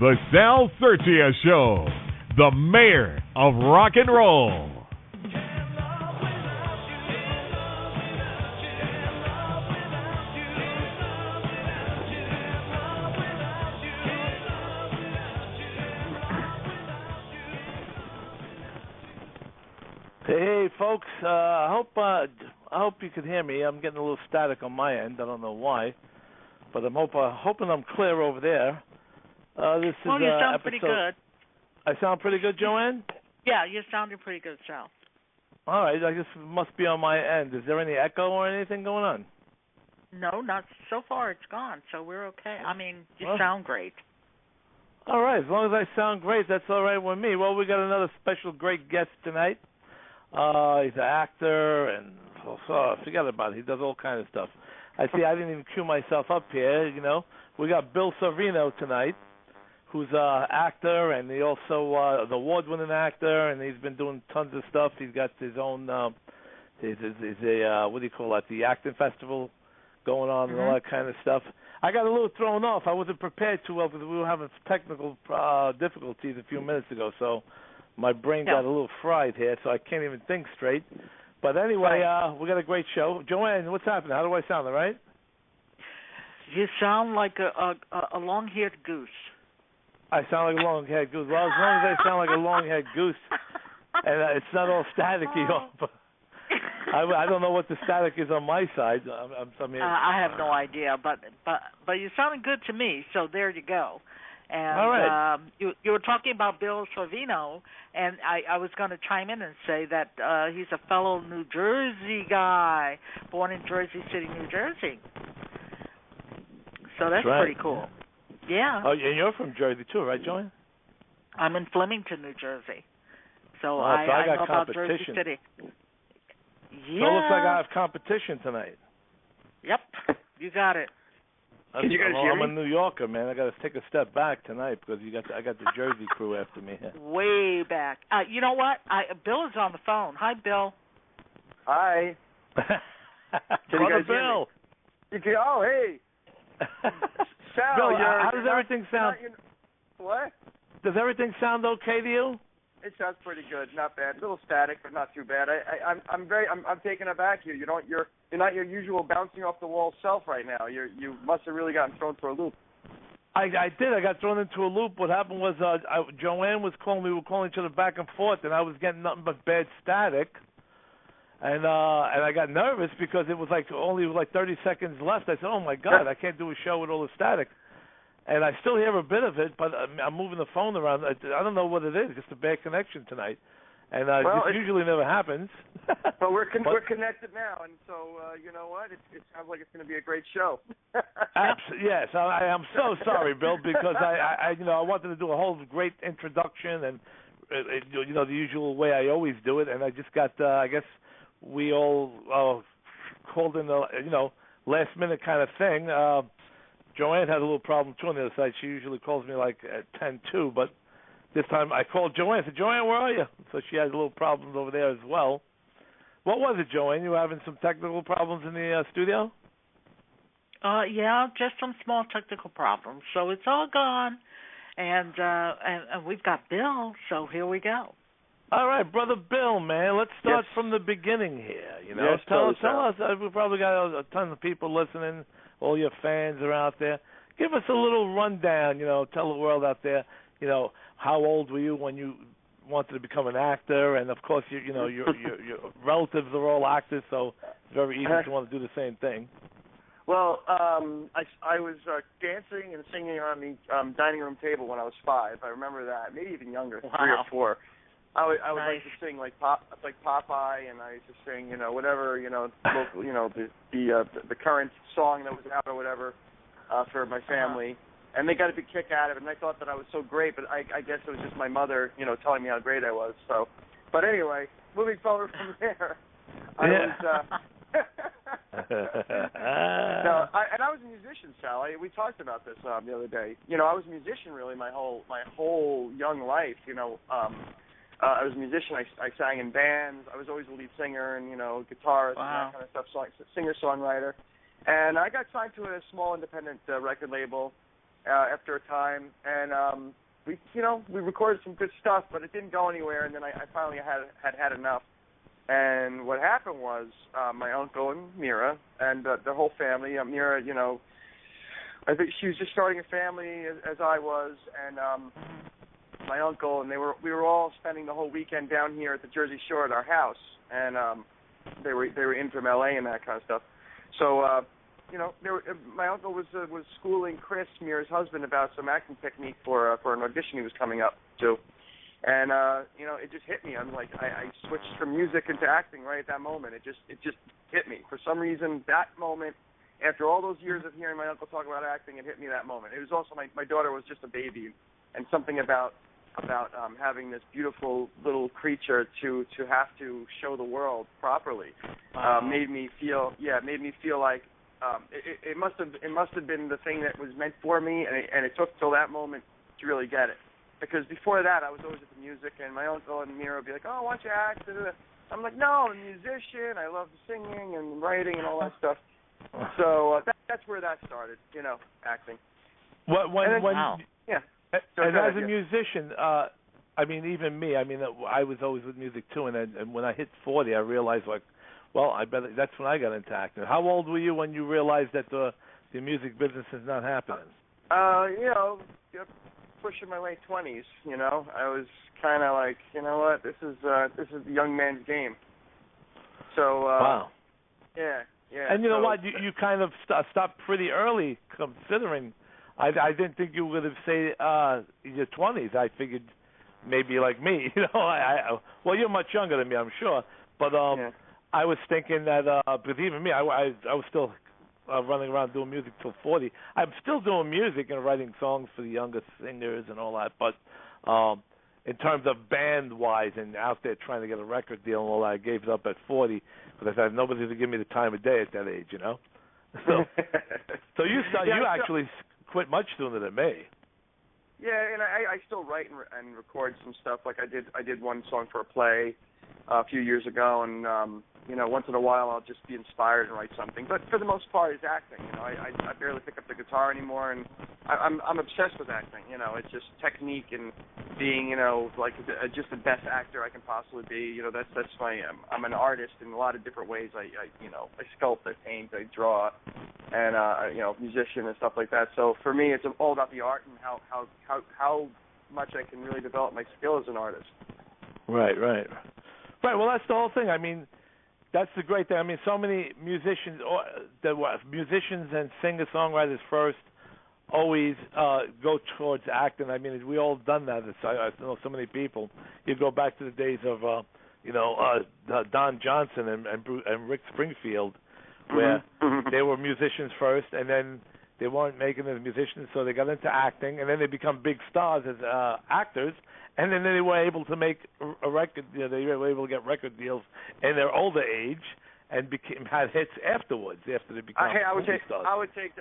The Sal Sirchia Show, the mayor of rock and roll. Hey, folks. I hope you can hear me. I'm getting a little static on my end. I don't know why, but I'm hoping I'm clear over there. This is you sound episode... pretty good. I sound pretty good, Joanne? Yeah, you're sounding pretty good, Sal. All right. I guess it must be on my end. Is there any echo or anything going on? No, not so far. It's gone, so we're okay. I mean, you Well, sound great. All right. As long as I sound great, that's all right with me. Well, we got another special great guest tonight. He's an actor, and forget about it. He does all kinds of stuff. I didn't even cue myself up here. We got Bill Sorvino tonight, who's an actor, and he also the award-winning actor, and he's been doing tons of stuff. He's got his own what do you call that? The acting festival going on and all that kind of stuff. I got a little thrown off. I wasn't prepared too well because we were having technical difficulties a few minutes ago, so my brain got a little fried here, so I can't even think straight. But anyway, we got a great show. Joanne, what's happening? How do I sound, all right? You sound like a long-haired goose. I sound like a long-haired goose. Well, as long as I sound like a long-haired goose, and it's not all staticky, I don't know what the static is on my side. I have no idea, but you sounded good to me, so there you go. And all right. You were talking about Bill Sorvino, and I was going to chime in and say that he's a fellow New Jersey guy, born in Jersey City, New Jersey. So that's right. pretty cool. Yeah. Oh, and you're from Jersey too, right, Joanne? I'm in Flemington, New Jersey. So so I got know about Jersey competition. City. Yeah. So it looks like I have competition tonight. Yep, you got it. Can you guys hear me? I'm a New Yorker, man. I got to take a step back tonight because I got the Jersey crew after me. Way back. You know what? Bill is on the phone. Hi, Bill. Hi. Brother Bill. Oh, hey. Sal, Bill, how does everything sound? What? Does everything sound okay to you? It sounds pretty good, not bad. A little static, but not too bad. I'm taken aback here. You're not your usual bouncing off the wall self right now. You must have really gotten thrown for a loop. I did. I got thrown into a loop. What happened was Joanne was calling. We were calling each other back and forth, and I was getting nothing but bad static. And I got nervous because it was only 30 seconds left. I said, "Oh my God, I can't do a show with all the static." And I still hear a bit of it, but I'm moving the phone around. I don't know what it is. Just a bad connection tonight, and this usually never happens. But we're connected now, and so you know what? It sounds like it's going to be a great show. Yes, I am so sorry, Bill, because I wanted to do a whole great introduction and the usual way I always do it, and I just got I guess we all called in the last minute kind of thing. Joanne had a little problem too on the other side. She usually calls me at 10:02, but this time I called Joanne. I said, "Joanne, where are you?" So she had a little problems over there as well. What was it, Joanne? You were having some technical problems in the studio? Yeah, just some small technical problems. So it's all gone, and we've got Bill. So here we go. All right, Brother Bill, man. Let's start from the beginning here. Yes, tell us. We've probably got a ton of people listening. All your fans are out there. Give us a little rundown. Tell the world out there. How old were you when you wanted to become an actor? And of course, your relatives are all actors, so it's very easy to want to do the same thing. Well, I was dancing and singing on the dining room table when I was 5. I remember that. Maybe even younger, 3 or 4. I would like to sing like Popeye, and I used to sing whatever local, the current song that was out or whatever for my family, and they got a big kick out of it. And I thought that I was so great, but I guess it was just my mother telling me how great I was. So, but anyway, moving forward from there, I was a musician, Sal. We talked about this the other day. I was a musician really my whole young life. I was a musician. I sang in bands. I was always a lead singer and, guitarist and that kind of stuff, singer-songwriter. And I got signed to a small independent record label, after a time, and we recorded some good stuff, but it didn't go anywhere. And then I finally had enough. And what happened was my uncle and Mira and the whole family. Mira, I think she was just starting a family as I was, and my uncle, and we were all spending the whole weekend down here at the Jersey Shore at our house, and they were in from LA and that kind of stuff. So my uncle was schooling Chris, Mira's husband, about some acting technique for an audition he was coming up to, and it just hit me. I'm like, I switched from music into acting right at that moment. It just hit me for some reason. That moment, after all those years of hearing my uncle talk about acting, it hit me that moment. It was also my daughter was just a baby, and something about having this beautiful little creature to have to show the world properly made me feel like it must have been the thing that was meant for me, and it took till that moment to really get it. Because before that, I was always at the music, and my uncle and Mira would be like, "Oh, why don't you act?" I'm like, "No, I'm a musician. I love singing and writing and all that stuff." So that's where that started, acting. Wow. Yeah. So and as a musician, even me, I was always with music too, and when I hit 40, I realized, that's when I got into acting. How old were you when you realized that the music business is not happening? Pushing my late 20s. I was kind of like, what, this is the young man's game. So wow. Yeah. And you know what? You kind of stopped pretty early, considering. I didn't think you would have say your 20s. I figured maybe like me. Well, you're much younger than me, I'm sure. But I was thinking that, because even me, I was still running around doing music till 40. I'm still doing music and writing songs for the younger singers and all that. But in terms of band-wise and out there trying to get a record deal and all that, I gave it up at 40 because I had nobody to give me the time of day at that age, So you actually quit much sooner than me. Yeah, and I still write and record some stuff. Like I did one song for a play a few years ago, and once in a while I'll just be inspired and write something. But for the most part, it's acting. I barely pick up the guitar anymore, and I'm obsessed with acting. It's just technique and being just the best actor I can possibly be. That's my I'm an artist in a lot of different ways. I sculpt, I paint, I draw, and musician and stuff like that. So for me, it's all about the art and how much I can really develop my skill as an artist. Right. Well, that's the whole thing. That's the great thing. So many musicians and singer-songwriters first always go towards acting. We all done that. I know so many people. You go back to the days of, Don Johnson and Rick Springfield, where they were musicians first, and then they weren't making it as musicians, so they got into acting, and then they become big stars as actors. And then they were able to make a record. They were able to get record deals in their older age, and had hits afterwards after they became movie stars. I would take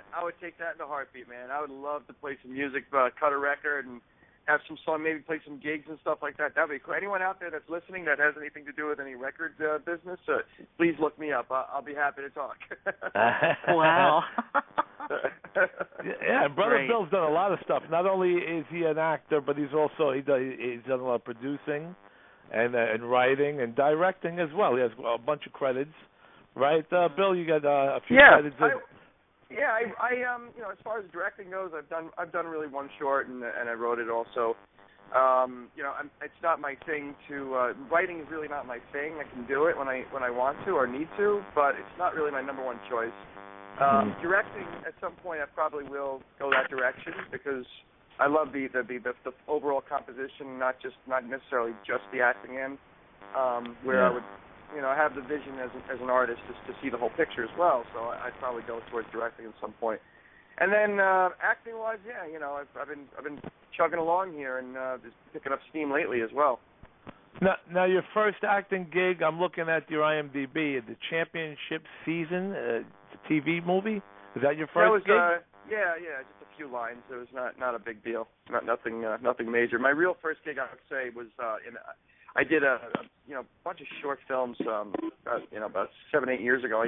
that in a heartbeat, man. I would love to play some music, cut a record, and have some song, maybe play some gigs and stuff like that. That'd be cool. Anyone out there that's listening that has anything to do with any record business, please look me up. I'll be happy to talk. Wow. Yeah, and Brother Bill's done a lot of stuff. Not only is he an actor, but he's done a lot of producing and writing and directing as well. He has a bunch of credits, right? Bill, you got a few credits. As far as directing goes, I've done really one short, and I wrote it also. It's not my thing to writing is really not my thing. I can do it when I want to or need to, but it's not really my number one choice. Directing, at some point, I probably will go that direction because I love the overall composition, not necessarily just the acting end, where I would, have the vision as an artist to see the whole picture as well. So I'd probably go towards directing at some point. And then acting-wise, I've been chugging along here and just picking up steam lately as well. Now your first acting gig, I'm looking at your IMDb, the Championship Season, the TV movie. Is that your first gig? Yeah, just a few lines. It was not a big deal, nothing major. My real first gig, I would say, was I did a bunch of short films, about 7-8 years ago.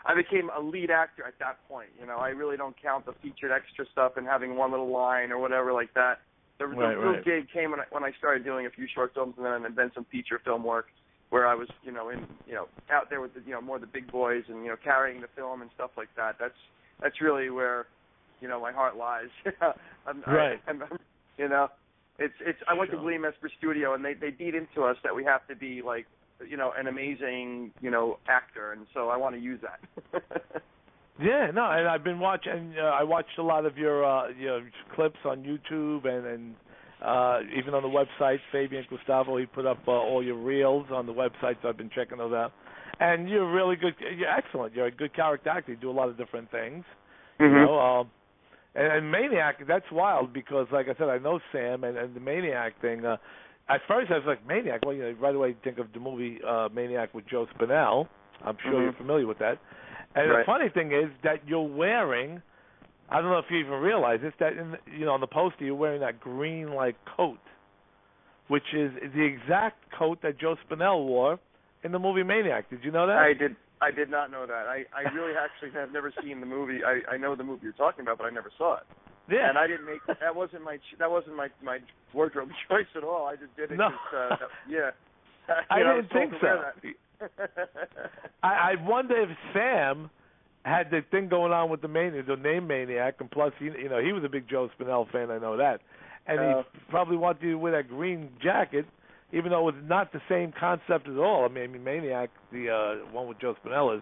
I became a lead actor at that point. You know, I really don't count the featured extra stuff and having one little line or whatever like that. The real gig came when I started doing a few short films and then some feature film work, where I was, out there with the, more the big boys and, carrying the film and stuff like that. That's really where, my heart lies. I went to William Esper Studio, and they beat into us that we have to be like, an amazing, actor, and so I want to use that. Yeah, no, and I've been watching. I watched a lot of your clips on YouTube and even on the website. Fabian Gustavo, he put up all your reels on the website, so I've been checking those out. And you're really good. You're excellent. You're a good character actor. You do a lot of different things. Mm-hmm. And Maniac, that's wild because, like I said, I know Sam and the Maniac thing. At first, I was like, Maniac. Well, right away you think of the movie Maniac with Joe Spinell. I'm sure you're familiar with that. And the funny thing is that you're wearing, I don't know if you even realize this, that on the poster you're wearing that green coat, which is the exact coat that Joe Spinell wore in the movie Maniac. Did you know that? I did not know that. I really actually have never seen the movie. I know the movie you're talking about, but I never saw it. Yeah. And I didn't make that wasn't my my wardrobe choice at all. I just did it. No. I didn't think so. I wonder if Sam had the thing going on with the name Maniac, and plus he was a big Joe Spinell fan. I know that, and he probably wanted you to wear that green jacket, even though it was not the same concept at all. I mean Maniac, the one with Joe Spinell,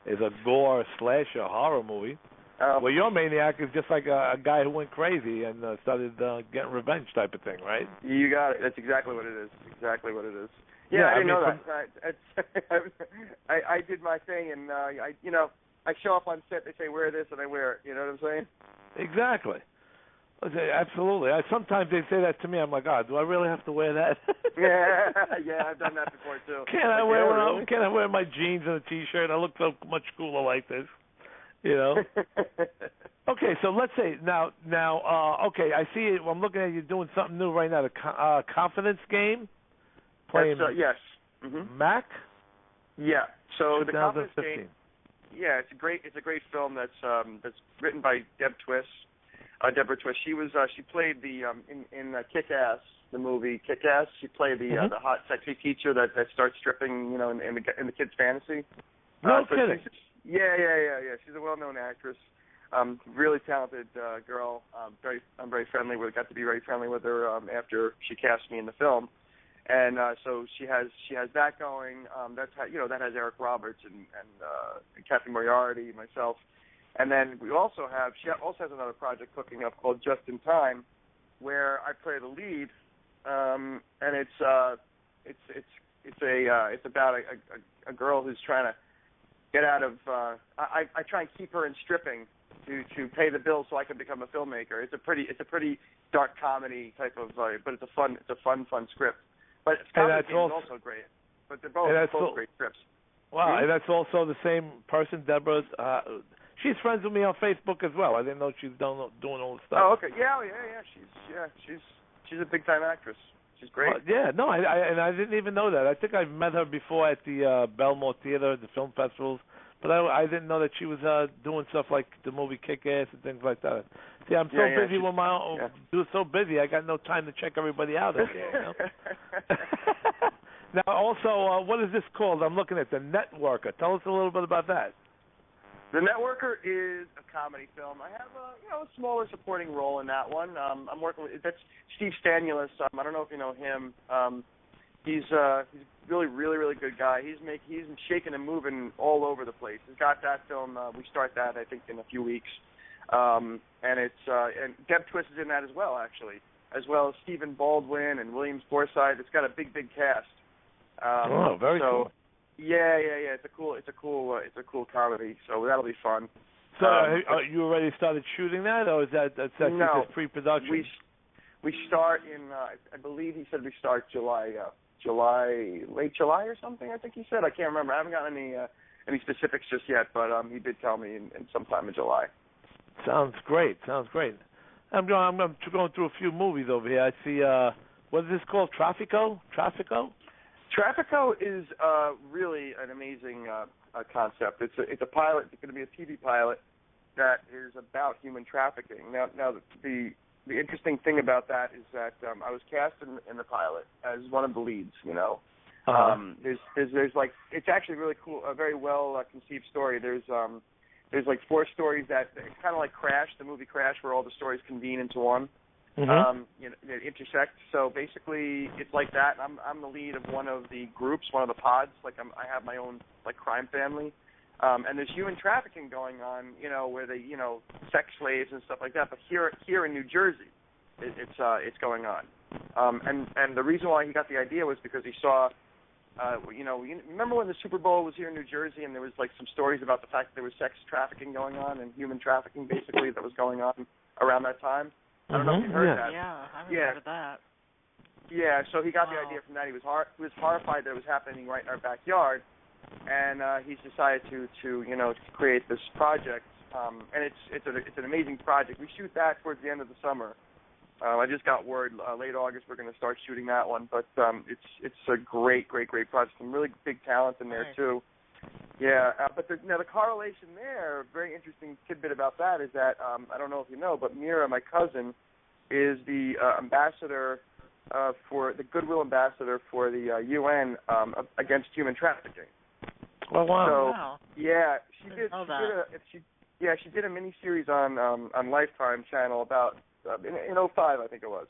is a gore slasher horror movie. Well, your Maniac is just like a guy who went crazy and started getting revenge type of thing, right? You got it. That's exactly what it is. Exactly what it is. Yeah, I didn't know that. I did my thing, and I show up on set. They say wear this, and I wear it. You know what I'm saying? Exactly. Absolutely. Sometimes they say that to me. I'm like, do I really have to wear that? yeah, I've done that before too. Can't I wear my jeans and a T-shirt? I look so much cooler like this. Okay, so let's say now. Okay, I see it. I'm looking at you doing something new right now. The Confidence Game. Playing yes. Mm-hmm. Mac. Yeah. So the Confidence 2015. Game. Yeah, it's a great film that's written by Deborah Twist. She played the in Kick-Ass, the movie Kick-Ass. She played the hot, sexy teacher that starts stripping, in the kid's fantasy. No kidding. Yeah. She's a well-known actress. Really talented girl. I'm very friendly with. Got to be very friendly with her after she cast me in the film, and so she has that going. That has Eric Roberts and Kathy Moriarty, myself, and then she also has another project cooking up called Just in Time, where I play the lead, and it's about a girl who's trying to get out of. I try and keep her in stripping to pay the bills so I can become a filmmaker. It's a pretty dark comedy type of, but it's a fun script. But Confidence Game is also great. But they're both great scripts. Wow, and that's also the same person, Deborah. She's friends with me on Facebook as well. I didn't know she's doing all the stuff. Oh, okay. Yeah. She's a big time actress. She's great. I didn't even know that. I think I've met her before at the Belmore Theater, the film festivals, but I didn't know that she was doing stuff like the movie Kick-Ass and things like that. See, I'm so busy with my own. So busy, I got no time to check everybody out again. Now, also, what is this called? I'm looking at The Networker. Tell us a little bit about that. The Networker is a comedy film. I have a smaller supporting role in that one. I'm working with that's Steve Stanulus. I don't know if you know him. He's really really good guy. He's shaking and moving all over the place. He's got that film. We start that I think in a few weeks. And Deb Twist is in that as well, actually, as well as Stephen Baldwin and Williams Forsythe. It's got a big cast. Very cool. Yeah. It's a cool comedy. So that'll be fun. So you already started shooting that, or is that's actually just pre-production? We start in I believe he said we start late July or something. I think he said. I can't remember. I haven't got any specifics just yet, but he did tell me in sometime in July. Sounds great. I'm going through a few movies over here. I see what is this called? Trafico? Trafico is really an amazing concept. It's a pilot. It's going to be a TV pilot that is about human trafficking. Now the interesting thing about that is that I was cast in the pilot as one of the leads. There's like, it's actually really cool, a very well conceived story. There's like 4 stories that it's kind of like Crash, the movie Crash, where all the stories convene into one. They intersect. So basically, it's like that. I'm the lead of one of the groups, one of the pods. Like I have my own like crime family, and there's human trafficking going on. Where they sex slaves and stuff like that. But here in New Jersey, it's going on. And the reason why he got the idea was because he saw. Remember when the Super Bowl was here in New Jersey, and there was like some stories about the fact that there was sex trafficking going on and human trafficking basically that was going on around that time. I don't know if you heard that. Yeah, I remember that. Yeah, so he got the idea from that. He was horrified that it was happening right in our backyard, and he's decided to create this project. And it's an amazing project. We shoot that towards the end of the summer. I just got word late August we're going to start shooting that one, but it's a great project. Some really big talent in there too. Yeah, but the correlation there, very interesting tidbit about that is that I don't know if you know, but Mira, my cousin, is the ambassador for the Goodwill ambassador for the UN against human trafficking. Oh wow! So yeah, she did a miniseries on Lifetime channel about in 2005, I think it was,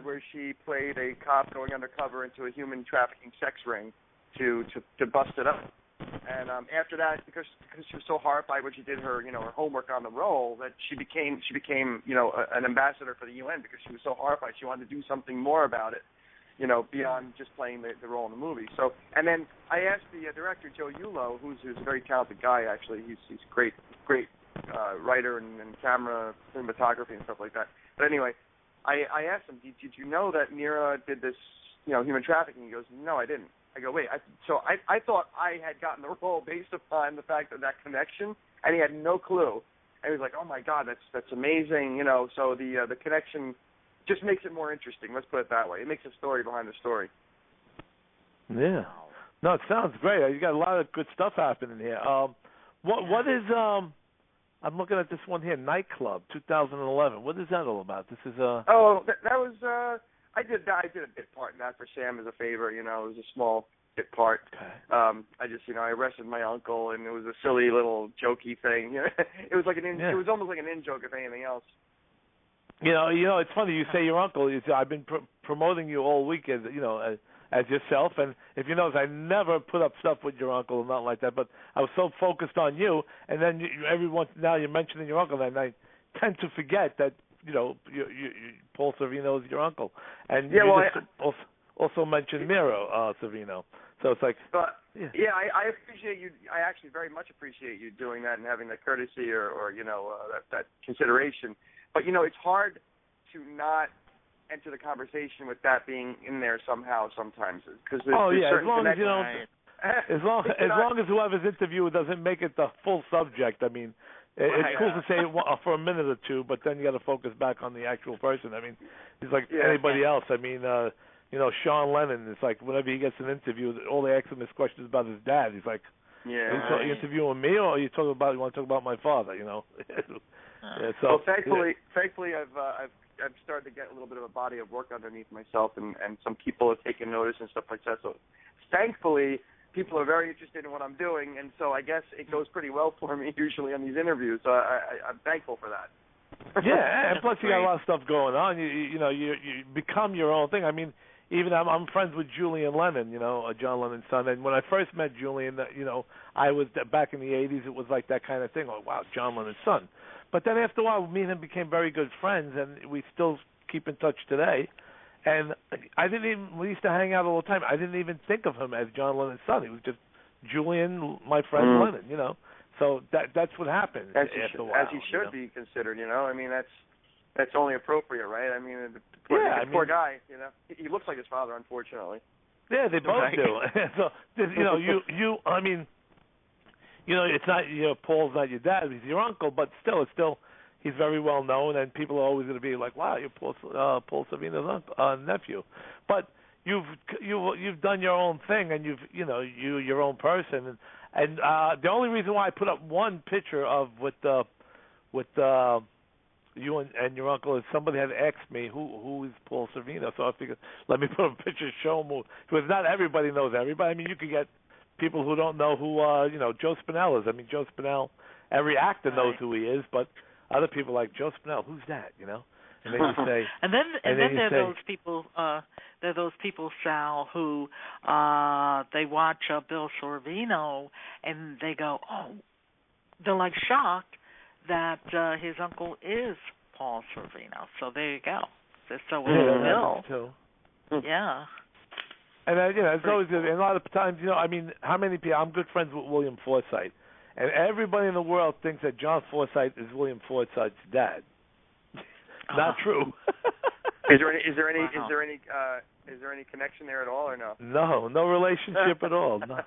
where she played a cop going undercover into a human trafficking sex ring to bust it up. And after that, because she was so horrified when she did her her homework on the role, that she became an ambassador for the UN because she was so horrified. She wanted to do something more about it, beyond just playing the role in the movie. So, and then I asked the director, Joe Yulo, who's a very talented guy actually. He's great writer and camera cinematography and stuff like that. But anyway, I asked him, did you know that Mira did this human trafficking? He goes, no, I didn't. I go, wait. I thought I had gotten the role based upon the fact of that connection, and he had no clue. And he was like, oh my God, that's amazing, So the connection just makes it more interesting. Let's put it that way. It makes a story behind the story. Yeah. No, it sounds great. You got a lot of good stuff happening here. What is I'm looking at this one here, Nightclub, 2011. What is that all about? This is that was I did a bit part in that for Sam as a favor. It was a small bit part. Okay. I just I arrested my uncle, and it was a silly little jokey thing. It was like it was almost like an in joke if anything else. It's funny you say your uncle. I've been promoting you all week as as yourself, and if you notice, I never put up stuff with your uncle or nothing like that. But I was so focused on you, and then now you're mentioning your uncle, and I tend to forget that Paul Sorvino is your uncle, and also mentioned Mira Sorvino. So it's like, I appreciate you. I actually very much appreciate you doing that and having that courtesy or that consideration. But it's hard to not enter the conversation with that being in there somehow sometimes, because as long as you don't, as long as whoever's interviewed doesn't make it the full subject. I mean, it's cool to say for a minute or two, but then you got to focus back on the actual person. I mean, he's like anybody else. I mean, Sean Lennon. It's like whenever he gets an interview, all they ask him is questions about his dad. He's like, are you interviewing me, or you want to talk about my father? So thankfully, I've started to get a little bit of a body of work underneath myself, and some people have taken notice and stuff like that. So thankfully, people are very interested in what I'm doing, and so I guess it goes pretty well for me usually on these interviews. So I'm thankful for that. Yeah, and plus you got a lot of stuff going on. You become your own thing. I mean, even I'm friends with Julian Lennon, John Lennon's son. And when I first met Julian, I was back in the '80s. It was like that kind of thing. Oh wow, John Lennon's son. But then after a while, me and him became very good friends, and we still keep in touch today. And we used to hang out all the time. I didn't even think of him as John Lennon's son. He was just Julian, my friend Lennon, So that's what happened after a while. As he should be considered, I mean, that's only appropriate, right? I mean, the poor guy, he looks like his father, unfortunately. Yeah, they both do. So, I mean, it's not Paul's not your dad; he's your uncle. But still, he's very well known, and people are always going to be like, "Wow, you're Paul Sorvino's nephew." But you've done your own thing, and you're your own person, And the only reason why I put up one picture of with you and your uncle is somebody had asked me who is Paul Sorvino, so I figured let me put up a picture, show them because not everybody knows everybody. I mean, you could get people who don't know who Joe Spinell is. I mean, Joe Spinell, every actor knows who he is, but other people like Joe Spinell, who's that? You know, and then you say, and then there are those people. There are those people, Sal, who they watch Bill Sorvino and they go, oh, they're like shocked that his uncle is Paul Sorvino. So there you go. So Bill. Too. Yeah. And it's always and a lot of times, I mean, how many people? I'm good friends with William Forsythe, and everybody in the world thinks that John Forsythe is William Forsythe's dad. Not true. Is there any connection there at all, or no? No relationship at all. No.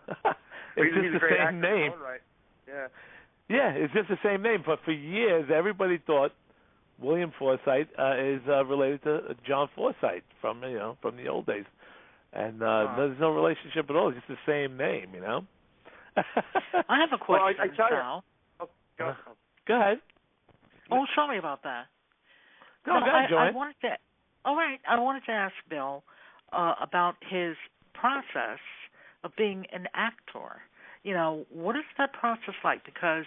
It's just the same name. Right. Yeah. Yeah, it's just the same name. But for years, everybody thought William Forsythe is related to John Forsythe from the old days, and there's no relationship at all. It's just the same name, I have a question, Sal. Go ahead. Oh, sorry about that. Go ahead, Joanne. I wanted to ask Bill about his process of being an actor. What is that process like? Because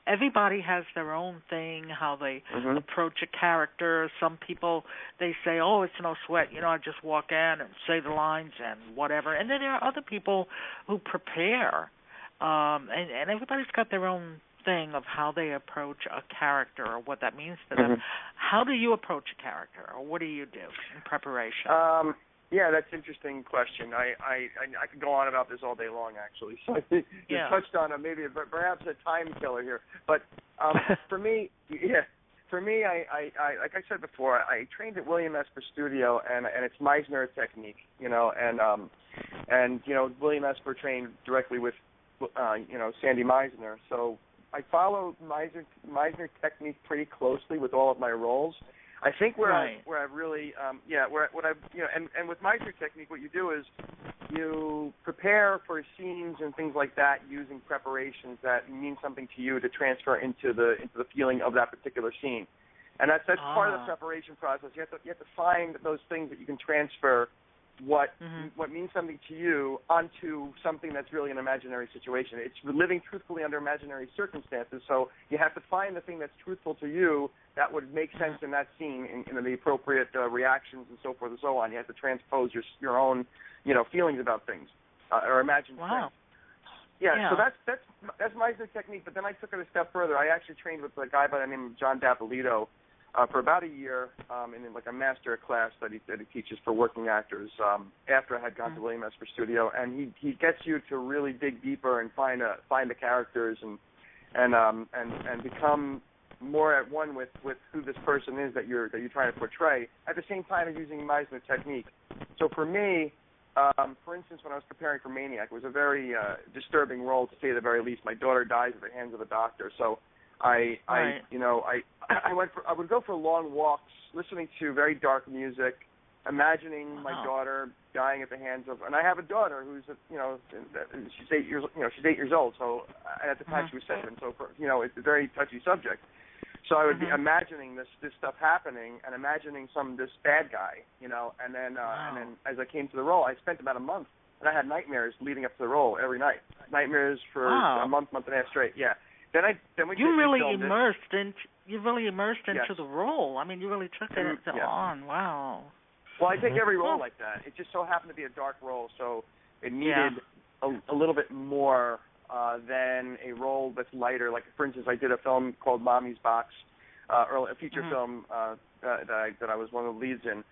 everybody has their own thing, how they approach a character. Some people, they say, oh, it's no sweat. I just walk in and say the lines and whatever. And then there are other people who prepare, and everybody's got their own thing of how they approach a character or what that means to them. How do you approach a character, or what do you do in preparation? Yeah, that's an interesting question. I could go on about this all day long, actually. So I think you touched on perhaps a time killer here. But for me, I like I said before, I trained at William Esper Studio, and it's Meisner technique, and William Esper trained directly with Sandy Meisner. So I follow Meisner technique pretty closely with all of my roles. I think where I've really and with Meisner technique, what you do is you prepare for scenes and things like that using preparations that mean something to you to transfer into the feeling of that particular scene, and that's part of the preparation process. You have to find those things that you can transfer what means something to you onto something that's really an imaginary situation. It's living truthfully under imaginary circumstances, so you have to find the thing that's truthful to you that would make sense in that scene, in the appropriate reactions and so forth and so on. You have to transpose your own, feelings about things or imagined things. Yeah, so that's Meisner technique. But then I took it a step further. I actually trained with a guy by the name of John Dapolito for about a year in like a master class that he teaches for working actors. After I had gone to William Esper Studio, and he gets you to really dig deeper and find the characters and become more at one with who this person is that you're trying to portray, at the same time as using Meisner technique. So for me, for instance, when I was preparing for Maniac, it was a very disturbing role, to say the very least. My daughter dies at the hands of a doctor, so I would go for long walks, listening to very dark music, imagining my daughter dying at the hands of, and I have a daughter who's she's 8 years old, so at the time she was 7, so it's a very touchy subject. So I would be imagining this stuff happening and imagining this bad guy, and then as I came to the role, I spent about a month, and I had nightmares leading up to the role every night. Nightmares for a month and a half straight. Yeah. Then we you really immersed into the role. I mean, you really took it on. Wow. Well, I take every role like that. It just so happened to be a dark role, so it needed a little bit more than a role that's lighter. Like, for instance, I did a film called Mommy's Box, a feature film that I was one of the leads in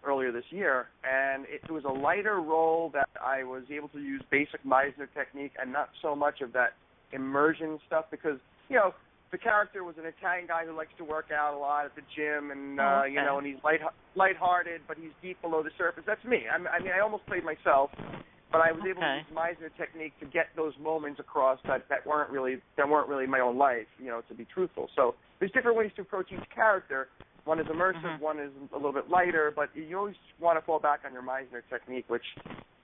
earlier this year, and it was a lighter role that I was able to use basic Meisner technique and not so much of that immersion stuff, because the character was an Italian guy who likes to work out a lot at the gym, and and he's lighthearted, but he's deep below the surface. That's me. I mean, I almost played myself, but I was able to use Meisner technique to get those moments across that weren't really my own life, to be truthful. So there's different ways to approach each character. One is immersive, one is a little bit lighter, but you always want to fall back on your Meisner technique, which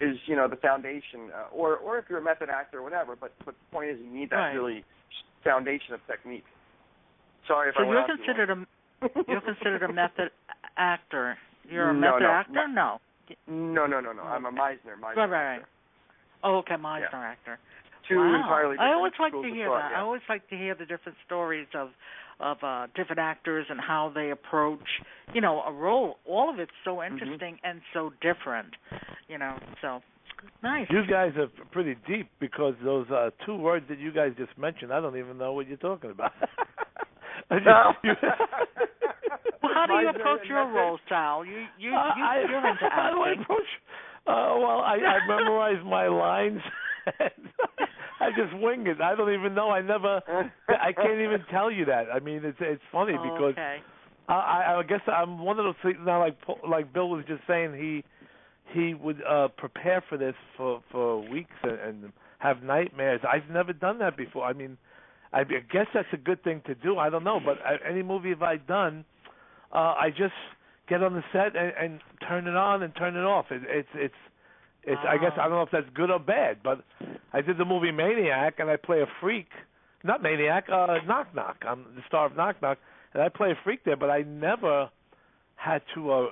is the foundation, or if you're a method actor or whatever. But the point is, you need that really foundation of technique. Sorry if I went on too long. You're considered a method actor. You're a method actor? No. No. I'm a Meisner. Right. Oh, okay, Meisner actor. Two entirely different I always like schools to of hear thought, that. yeah. I always like to hear the different stories of different actors and how they approach, a role. All of it's so interesting and so different, so nice. You guys are pretty deep because those two words that you guys just mentioned, I don't even know what you're talking about. Well, how do you approach your role, Sal? You're into acting. How do I approach? Well, I memorize my lines. I just wing it. I don't even know. I can't even tell you that. I mean, it's funny because I guess I'm one of those things now. Like Bill was just saying, he would prepare for this for weeks and have nightmares. I've never done that before. I mean, I guess that's a good thing to do. I don't know, but any movie have I done, I just get on the set and turn it on and turn it off. It's I guess I don't know if that's good or bad, but I did the movie Maniac and I play a freak. Not Maniac, Knock Knock. I'm the star of Knock Knock, and I play a freak there, but I never had to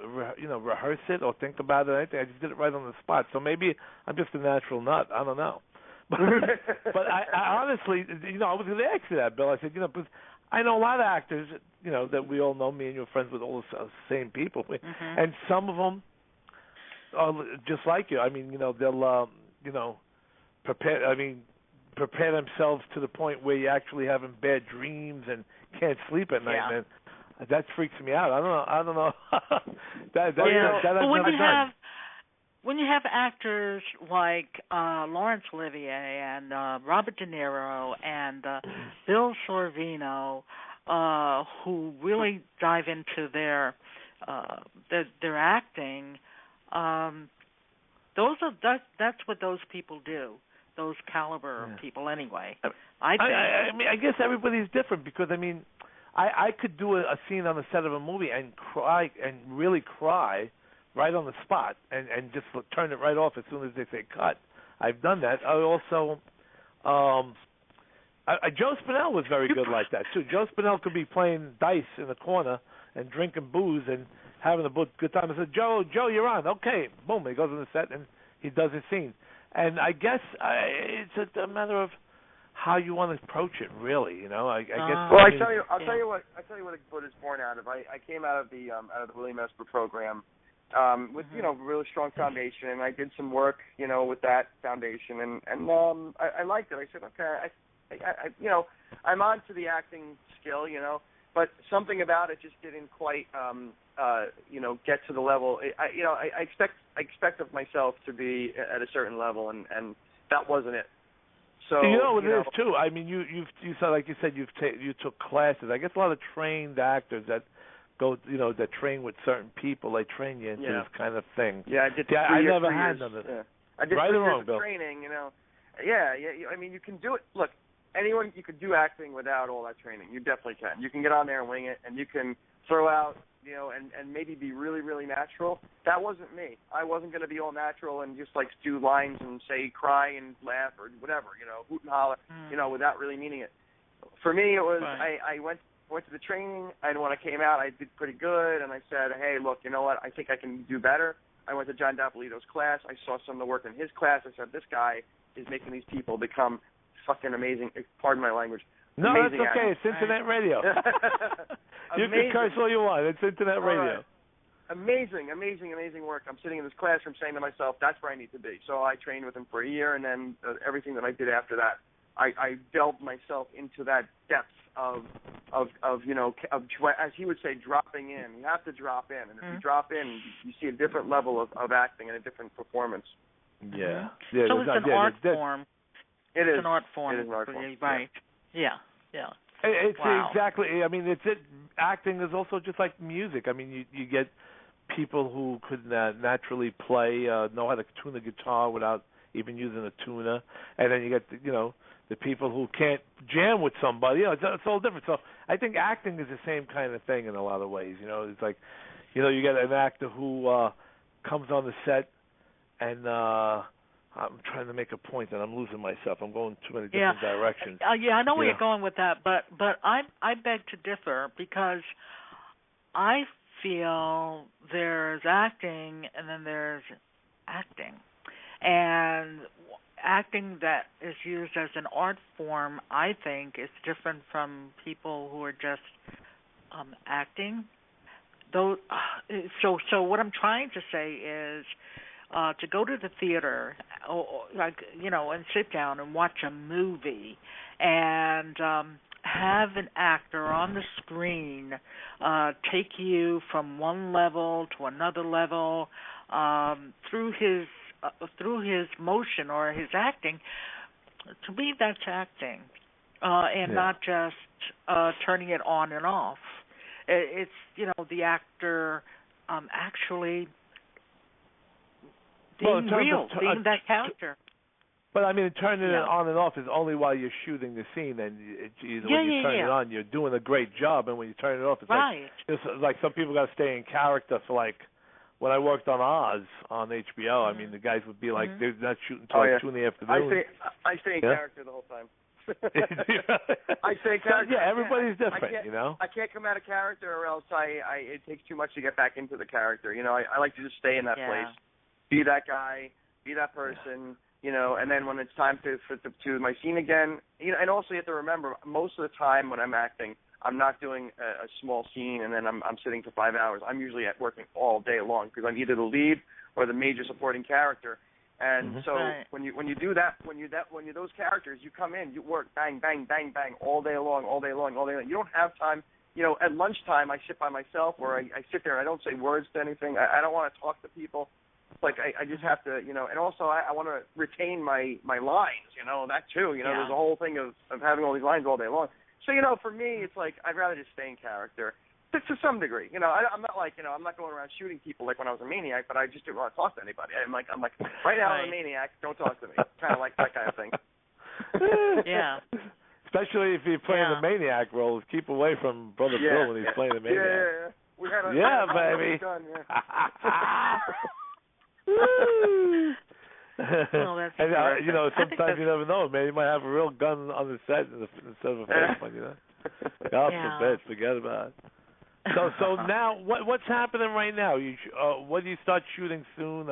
rehearse it or think about it or anything. I just did it right on the spot. So maybe I'm just a natural nut. I don't know. But I honestly, I was going to ask you that, Bill. I said, because I know a lot of actors, that we all know. Me and you're friends with all the same people, and some of them are just like you. I mean, they'll, prepare themselves to the point where you're actually having bad dreams and can't sleep at night, man. That freaks me out. I don't know. that I've never done. When you have actors like Laurence Olivier and Robert De Niro and Bill Sorvino, who really dive into their acting, that's what those people do. Those caliber of people, anyway. I mean, I guess everybody's different because I could do a scene on the set of a movie and cry and really cry right on the spot and just turn it right off as soon as they say cut. I've done that. I also, Joe Spinell was very good like that too. Joe Spinell could be playing dice in the corner and drinking booze and having a good time. I said, Joe, you're on. Okay, boom. He goes on the set and he does his scene. And I guess it's a matter of how you want to approach it, really. I guess. Well, I'll tell you what it's born out of. I came out of the William Esper program. With really strong foundation, and I did some work with that foundation, and I liked it. I said, okay, I'm on to the acting skill, but something about it just didn't quite get to the level. I expect of myself to be at a certain level, and that wasn't it. So what it is too. I mean, you said, like you said, you took classes. I guess a lot of trained actors that go, that train with certain people, they train you into this kind of thing. Yeah, I did. I never had none of it. I did right 3 or years wrong, of Bill? training. Yeah. I mean, you can do it. Look, anyone, you could do acting without all that training. You definitely can. You can get on there and wing it, and you can throw out, and maybe be really, really natural. That wasn't me. I wasn't going to be all natural and just do lines and say cry and laugh or whatever, hoot and holler, without really meaning it. For me, it was I went to the training, and when I came out, I did pretty good, and I said, hey, look, you know what, I think I can do better. I went to John Dapolito's class. I saw some of the work in his class. I said, this guy is making these people become fucking amazing. Pardon my language. No, amazing that's okay. actors. It's internet radio. You can curse all you want. It's internet radio. Amazing work. I'm sitting in this classroom saying to myself, that's where I need to be. So I trained with him for a year, and then everything that I did after that, I delved myself into that depth of as he would say, dropping in. You have to drop in, and if you drop in, you see a different level of acting and a different performance. Yeah. So it's an art form. It is. It's an art form. It is an art form. Right. Yeah. It's exactly. I mean, acting is also just like music. I mean, you get people who could naturally play, know how to tune a guitar without even using a tuner, and then you get the people who can't jam with somebody. It's all different. So I think acting is the same kind of thing in a lot of ways. It's like, you get an actor who comes on the set and I'm trying to make a point, and I'm losing myself. I'm going too many different directions. I know where you're going with that, but I beg to differ, because I feel there's acting and then there's acting. And acting that is used as an art form, I think, is different from people who are just acting. So what I'm trying to say is to go to the theater, and sit down and watch a movie and have an actor on the screen take you from one level to another level through his motion or his acting. To me, that's acting, and not just turning it on and off. It's the actor actually being real, being that character. But I mean, turning it on and off is only while you're shooting the scene, and when you turn it on, you're doing a great job, and when you turn it off, it's like some people got to stay in character for like. When I worked on Oz on HBO, I mean, the guys would be like, they're not shooting until 2 in the afternoon. I stay in character the whole time. I stay in character. Yeah, everybody's different, I can't come out of character, or else it takes too much to get back into the character. I like to just stay in that place, be that guy, be that person, and then when it's time to my scene again, and also you have to remember, most of the time when I'm acting, I'm not doing a small scene and then I'm sitting for 5 hours. I'm usually working all day long because I'm either the lead or the major supporting character. And so when you do that, when you're those characters, you come in, you work bang, bang, bang, bang all day long. You don't have time. At lunchtime I sit by myself, or I sit there and I don't say words to anything. I don't want to talk to people. Like I just have to, and also I want to retain my lines, that too. There's a whole thing of having all these lines all day long. So, for me, it's like I'd rather just stay in character to some degree. I'm not like, I'm not going around shooting people like when I was a maniac, but I just didn't want to talk to anybody. I'm like, right now I'm a maniac, don't talk to me. Kind of like that kind of thing. Yeah. Especially if you're playing the maniac role, keep away from Brother Bill when he's playing the maniac. Yeah. We had baby. Done, Well, that's and sometimes you never know. Maybe you might have a real gun on the set instead of a fake one. God forbid, forget about it. So now, what's happening right now? What do you start shooting soon?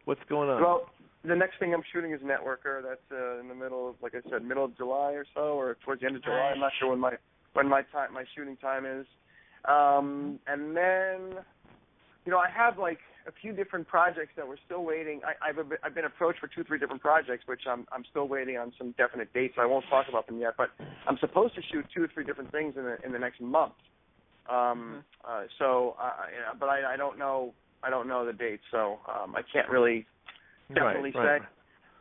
What's going on? Well, the next thing I'm shooting is Networker. That's in the middle of, like I said, middle of July or so, or towards the end of July. I'm not sure when my shooting time is. And then, I have like a few different projects that we're still waiting. I've been approached for 2-3 different projects, which I'm still waiting on some definite dates. So I won't talk about them yet, but I'm supposed to shoot 2 or 3 different things in the next month. But I don't know the dates, so I can't really definitely say. Right.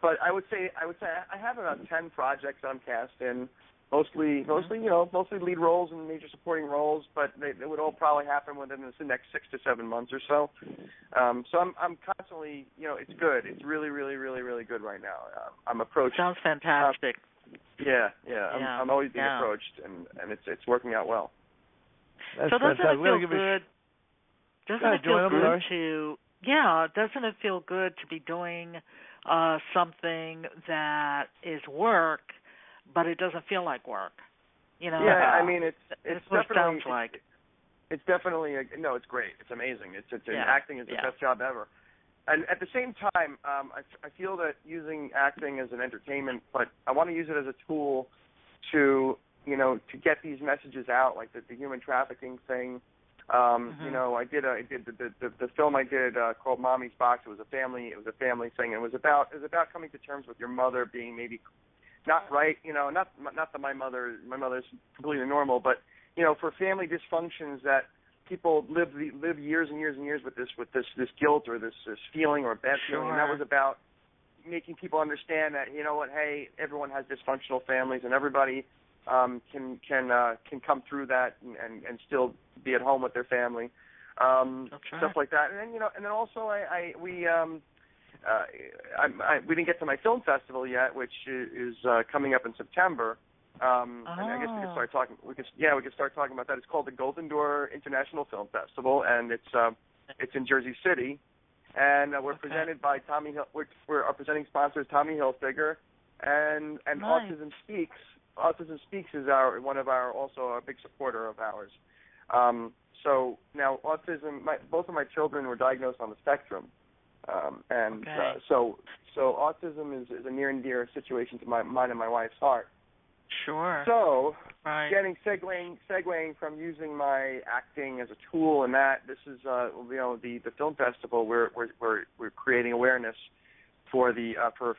But I would say I have about 10 projects I'm cast in. Mostly lead roles and major supporting roles, but they would all probably happen within the next 6 to 7 months or so. So I'm constantly, it's good. It's really, really, really, really good right now. I'm approached. Sounds fantastic. I'm always being approached, and it's working out well. So doesn't it feel good? Doesn't it feel good to be doing something that is work, but it doesn't feel like work? Yeah, I mean it's what definitely it sounds like. It's definitely it's great. It's amazing. Acting is the best job ever. And at the same time, I feel that using acting as an entertainment, but I want to use it as a tool to get these messages out, like the human trafficking thing. I did the film I did called Mommy's Box. It was a family thing. It was about coming to terms with your mother being maybe not right. Not that my mother's completely normal, but for family dysfunctions that people live years and years and years with this guilt or this feeling or bad feeling. And that was about making people understand that hey, everyone has dysfunctional families and everybody can come through that and still be at home with their family, stuff like that. And then also we didn't get to my film festival yet, which is coming up in September. And I guess we could start talking. We could start talking about that. It's called the Golden Door International Film Festival, and it's in Jersey City. and we're presented by Tommy Hill. Our presenting sponsor is Tommy Hilfiger, and nice. Autism Speaks. Autism Speaks is also a big supporter of ours. So now autism. Both of my children were diagnosed on the spectrum, so autism is a near and dear situation to mine and my wife's heart. Sure. So, right. segueing from using my acting as a tool, and that this is the film festival. We're creating awareness for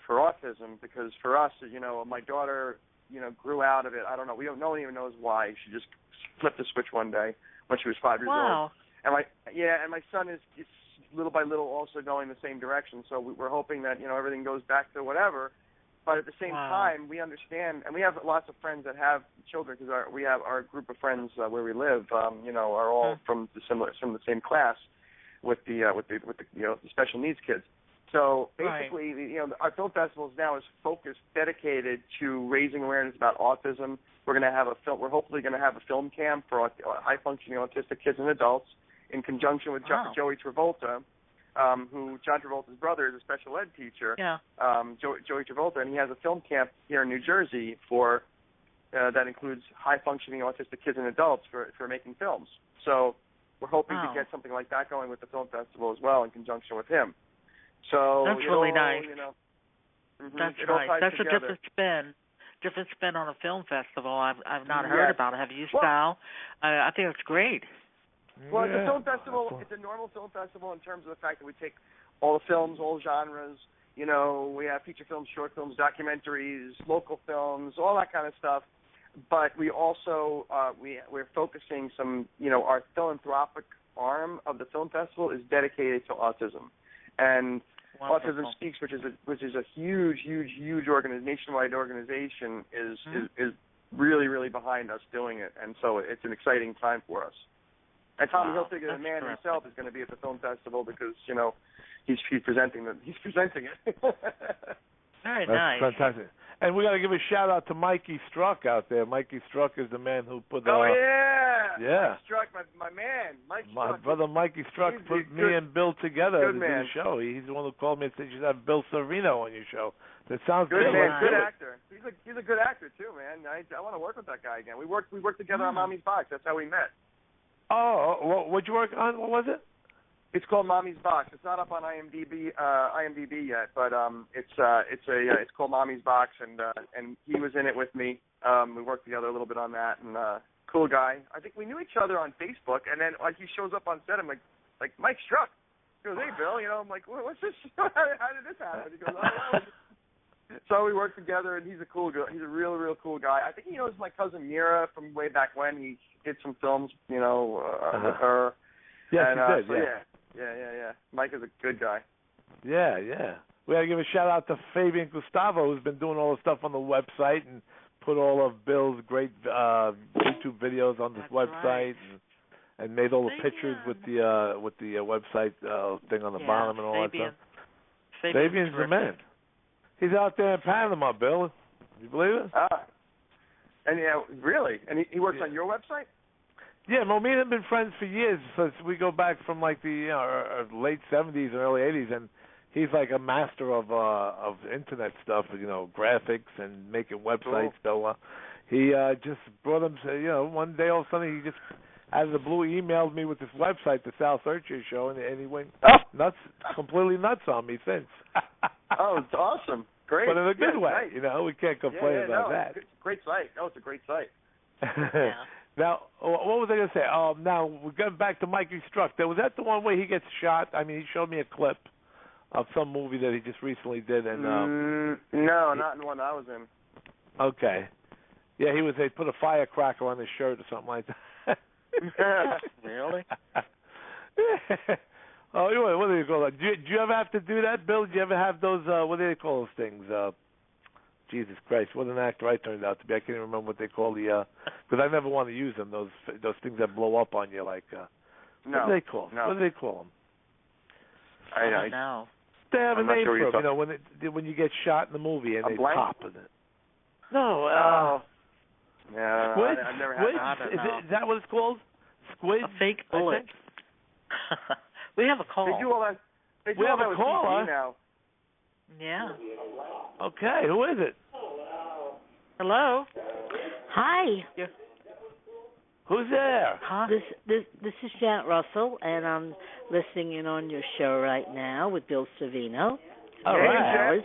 for autism, because for us, my daughter grew out of it. I don't know. No one even knows why. She just flipped the switch one day when she was 5 years old. And my son is little by little also going the same direction. So we're hoping that everything goes back to whatever. But at the same time, we understand, and we have lots of friends that have children, because we have our group of friends where we live, are all from the same class with the special needs kids. So basically, our film festival now is dedicated to raising awareness about autism. We're hopefully going to have a film camp for high functioning autistic kids and adults, in conjunction with Joey Travolta. John Travolta's brother is a special ed teacher, Joey Travolta, and he has a film camp here in New Jersey that includes high-functioning autistic kids and adults for making films. So we're hoping to get something like that going with the film festival as well, in conjunction with him. So that's really nice. That's right. That's together. Different spin on a film festival. I've not heard about it. Have you, Sal? I think it's great. Well, it's a film festival. It's a normal film festival in terms of the fact that we take all the films, all genres. We have feature films, short films, documentaries, local films, all that kind of stuff. But we also we're focusing some. Our philanthropic arm of the film festival is dedicated to autism, and Autism Speaks, which is a huge nationwide organization, is really, really behind us doing it, and so it's an exciting time for us. And Tommy Hilfiger, the man himself, is going to be at the film festival, because he's presenting it. Very nice. That's fantastic. And we got to give a shout out to Mikey Struck out there. Mikey Struck is the man who put. Mike Struck, my man. My brother Mikey Struck put me and Bill together to do the show. He's the one who called me and said you should have Bill Sorvino on your show. That sounds good. Man. Good actor. He's a good actor too, man. I want to work with that guy again. We worked together on Mommy's Box. That's how we met. Oh, what'd you work on? What was it? It's called Mommy's Box. It's not up on IMDb yet, but it's called Mommy's Box, and he was in it with me. We worked together a little bit on that, and cool guy. I think we knew each other on Facebook, and then he shows up on set. I'm like Mike Struck. He goes, hey Bill, I'm like, what's this? How did this happen? He goes, oh. So we worked together, and he's a cool guy. He's a real cool guy. I think he knows my cousin Mira from way back when. He did some films, with her. Yes, he did. So yeah. Mike is a good guy. Yeah. We got to give a shout out to Fabian Gustavo, who's been doing all the stuff on the website and put all of Bill's great YouTube videos on this website and made all the pictures with the website thing on the bottom and all that stuff. Fabian's the man. He's out there in Panama, Bill. You believe it? And really? And he works on your website? Yeah, well, me and him have been friends for years. So we go back from like the late '70s and early '80s, and he's like a master of internet stuff, graphics and making websites. Cool. So he just brought him. One day all of a sudden he just out of the blue emailed me with this website, the Sal Sirchia Show, and he went nuts, completely nuts on me since. Oh, it's awesome. Great. But in a good way, nice. We can't complain about that. It's a great site. No, it's a great site. Now, what was I going to say? Now, we're going back to Mikey Struck. Was that the one where he gets shot? I mean, he showed me a clip of some movie that he just recently did. And no, not in the one I was in. Okay. Yeah, they put a firecracker on his shirt or something like that. Really? Oh, what do you call it? Do you ever have to do that, Bill? Do you ever have those, what do they call those things? Jesus Christ, what an actor I turned out to be. I can't even remember what they call because I never want to use them, those things that blow up on you like, what do they call them? No. What do they call them? I don't know. They have a name for them, when you get shot in the movie and they pop in it. No, yeah, squid? I've never had that. Is that what it's called? Squid? A fake bullet. We have a call. They do all that. We have a caller now. Yeah. Okay, who is it? Hello. Hi. Yeah. Who's there? Huh? This is Janet Russell, and I'm listening in on your show right now with Bill Sorvino. All right.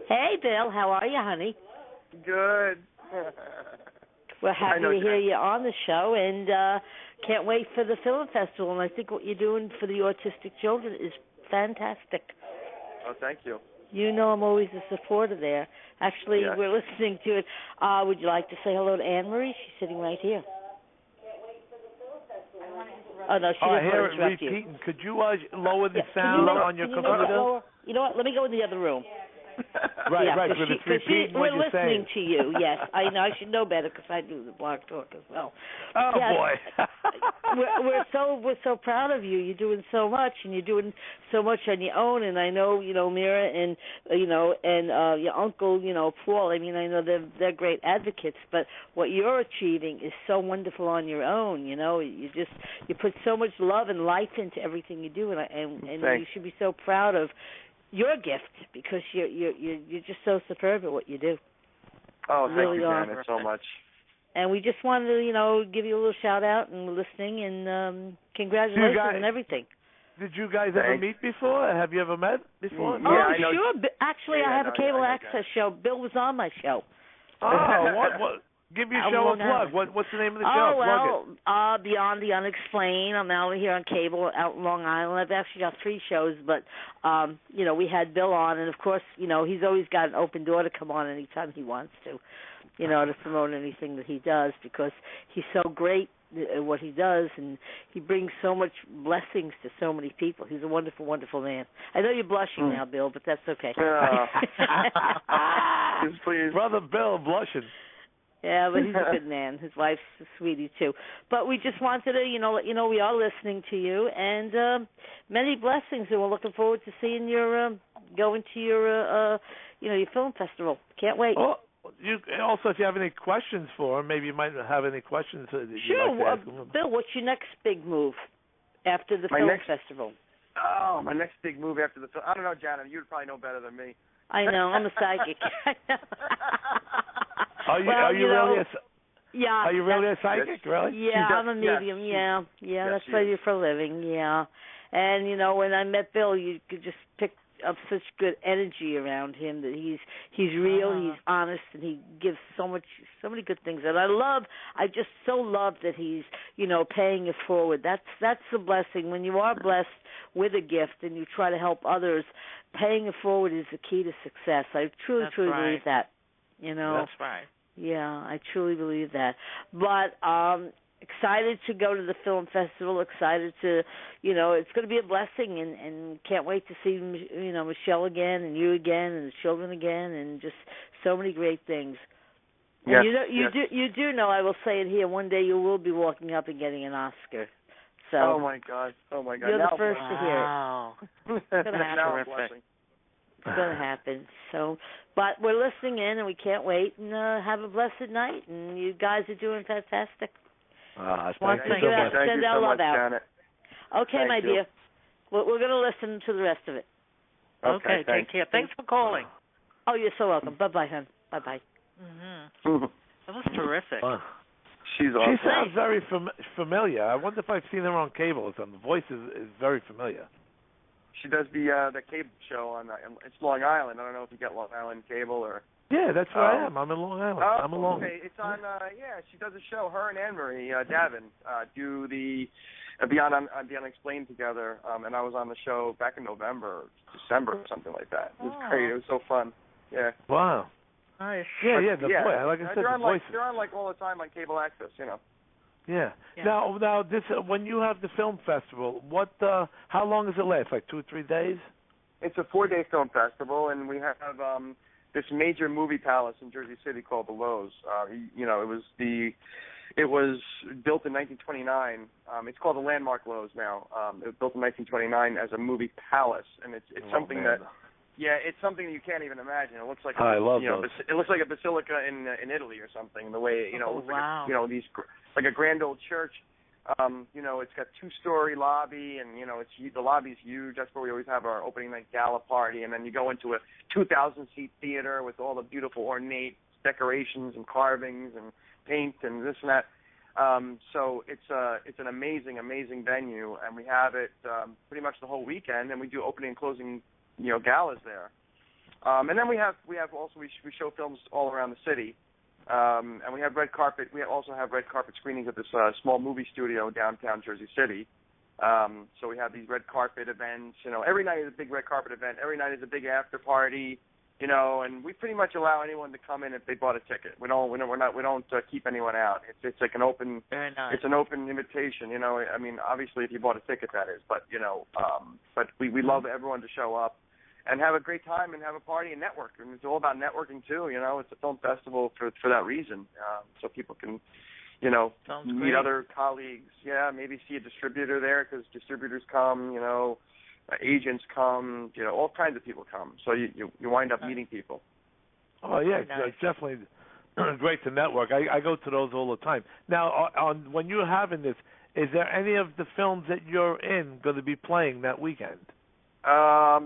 Hey, Bill. How are you, honey? Good. We're happy to hear you on the show, and can't wait for the film festival. And I think what you're doing for the autistic children is fantastic. Oh, thank you. You know I'm always a supporter there. Actually, Yes. We're listening to it. Would you like to say hello to Anne-Marie? She's sitting right here. Oh, no, she I doesn't hear want it to interrupt you. repeating. Could you lower the Yeah, sound on your computer? You know what? Let me go in the other room. Right, yeah, right. Because it's repeating what we're you're saying. listening to you. Yes, I know. I should know better because I do the blog talk as well. Oh yes, boy. we're so proud of you. You're doing so much, and you're doing so much on your own. And I know Mira and your uncle Paul. I mean, I know they're great advocates. But what you're achieving is so wonderful on your own. You put so much love and life into everything you do, and you should be so proud of your gift because you're just so superb at what you do. Oh, thank really you, Janet, so much. And we just wanted to, give you a little shout out and listening and congratulations on everything. Did you guys ever meet before? Have you ever met before? Yeah, I know. Sure. Actually, I have a cable access show. Bill was on my show. Oh, what? Give your show a plug. What's the name of the show? Oh, well, Beyond the Unexplained. I'm out here on cable out in Long Island. I've actually got 3 shows, but, we had Bill on, and, of course, he's always got an open door to come on anytime he wants to, to promote anything that he does because he's so great at what he does, and he brings so much blessings to so many people. He's a wonderful, wonderful man. I know you're blushing now, Bill, but that's okay. Please. Brother Bill blushing. Yeah, but he's a good man. His wife's a sweetie, too. But we just wanted to, let you know we are listening to you, and many blessings, and we're looking forward to seeing your, going to your, your film festival. Can't wait. Well, if you have any questions for him, maybe you might have any questions that you'd sure. like to ask him. Bill, what's your next big move after the film festival? Oh, my next big move after the film. I don't know, Janet. You'd probably know better than me. I know. I'm a psychic. Are you really a psychic? Yes. Really? Yeah, I'm a medium. Yes, yeah, that's what I do for a living. Yeah, and when I met Bill, you could just pick up such good energy around him that he's real, he's honest, and he gives so many good things. And I just so love that he's paying it forward. That's the blessing. When you are blessed with a gift and you try to help others, paying it forward is the key to success. I truly believe that. That's right. Yeah, I truly believe that. But excited to go to the film festival, excited to, it's going to be a blessing, and can't wait to see, Michelle again and you again and the children again and just so many great things. Yes, and you do know, I will say it here, one day you will be walking up and getting an Oscar. So Oh my God. You're the first to hear it. It's going to happen. It's going to happen. So, but we're listening in, and we can't wait. And have a blessed night. And you guys are doing fantastic. Thank you so much. Send our love out. Janet. Okay, my dear. We're going to listen to the rest of it. Okay, take care. Thanks for calling. Oh, you're so welcome. Bye-bye, hon. Bye-bye. Mm-hmm. That was terrific. She's awesome. She sounds very familiar. I wonder if I've seen her on cable or something. The voice is very familiar. She does the cable show on it's Long Island. I don't know if you get Long Island cable or. Yeah, that's where I am. I'm in Long Island. I'm alone. Okay, it's on. She does a show. Her and Anne-Marie Davin do the Beyond the Unexplained together, and I was on the show back in November, December, or something like that. It was great. It was so fun. Yeah. Wow. Nice. Yeah. Like I said, they're the on voice. they're on all the time on cable access. Yeah. Now this when you have the film festival, how long does it last? Like 2 or 3 days? It's a 4-day film festival, and we have this major movie palace in Jersey City called the Lowe's. It was built in 1929. It's called the Landmark Lowe's now. It was built in 1929 as a movie palace, and it's something that. Yeah, it's something that you can't even imagine. It looks like I love those. It looks like a basilica in Italy or something. The way it looks like these like a grand old church. It's got 2-story lobby, and the lobby's huge. That's where we always have our opening night gala party, and then you go into a 2,000-seat theater with all the beautiful ornate decorations and carvings and paint and this and that. So it's an amazing venue, and we have it pretty much the whole weekend, and we do opening and closing galas there. And then we show films all around the city. And we have red carpet. We also have red carpet screenings at this small movie studio downtown Jersey City. So we have these red carpet events. Every night is a big red carpet event. Every night is a big after party. And we pretty much allow anyone to come in if they bought a ticket. We don't keep anyone out. It's like an open. Very nice. It's an open invitation. I mean, obviously, if you bought a ticket, that is. But but we love everyone to show up and have a great time and have a party and network. And it's all about networking too. It's a film festival for that reason, so people can, meet other colleagues. Yeah, maybe see a distributor there because distributors come. Agents come. All kinds of people come. So you wind up meeting people. Oh yeah, it's definitely great to network. I go to those all the time. Now, when you're having this, is there any of the films that you're in going to be playing that weekend?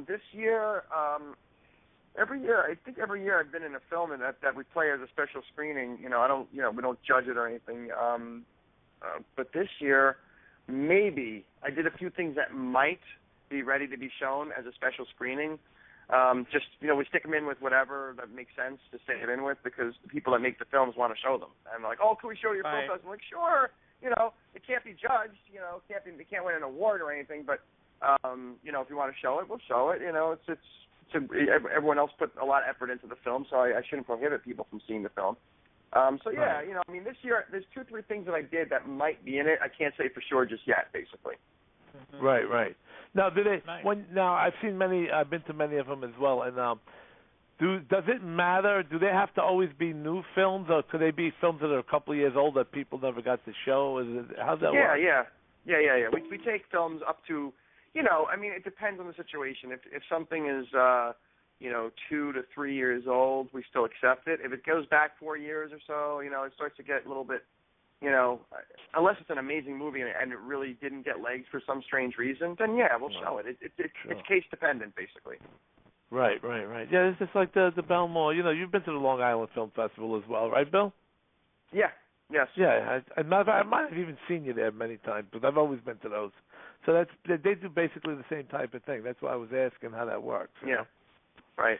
This year, every year I've been in a film that we play as a special screening. We don't judge it or anything. But this year, maybe I did a few things that might be ready to be shown as a special screening. We stick them in with whatever that makes sense to stick it in with because the people that make the films want to show them. And they're like, oh, can we show your film? I'm like, sure. It can't be judged. It can't win an award or anything, but if you want to show it, we'll show it. Everyone else put a lot of effort into the film, so I shouldn't prohibit people from seeing the film. This year there's 2-3 things that I did that might be in it. I can't say for sure just yet, basically. Mm-hmm. Right. Now, now I've seen many. I've been to many of them as well. And does it matter? Do they have to always be new films, or could they be films that are a couple of years old that people never got to show? How's that work? Yeah. We take films up to. It depends on the situation. If something is, 2 to 3 years old, we still accept it. If it goes back 4 years or so, it starts to get a little bit, unless it's an amazing movie and it really didn't get legs for some strange reason, then yeah, we'll show it. It's case dependent, basically. Right. Yeah, it's just like the Belmore. You've been to the Long Island Film Festival as well, right, Bill? Yeah. Yes. Yeah, I might have even seen you there many times, but I've always been to those. So they do basically the same type of thing. That's why I was asking how that works. Yeah. Right.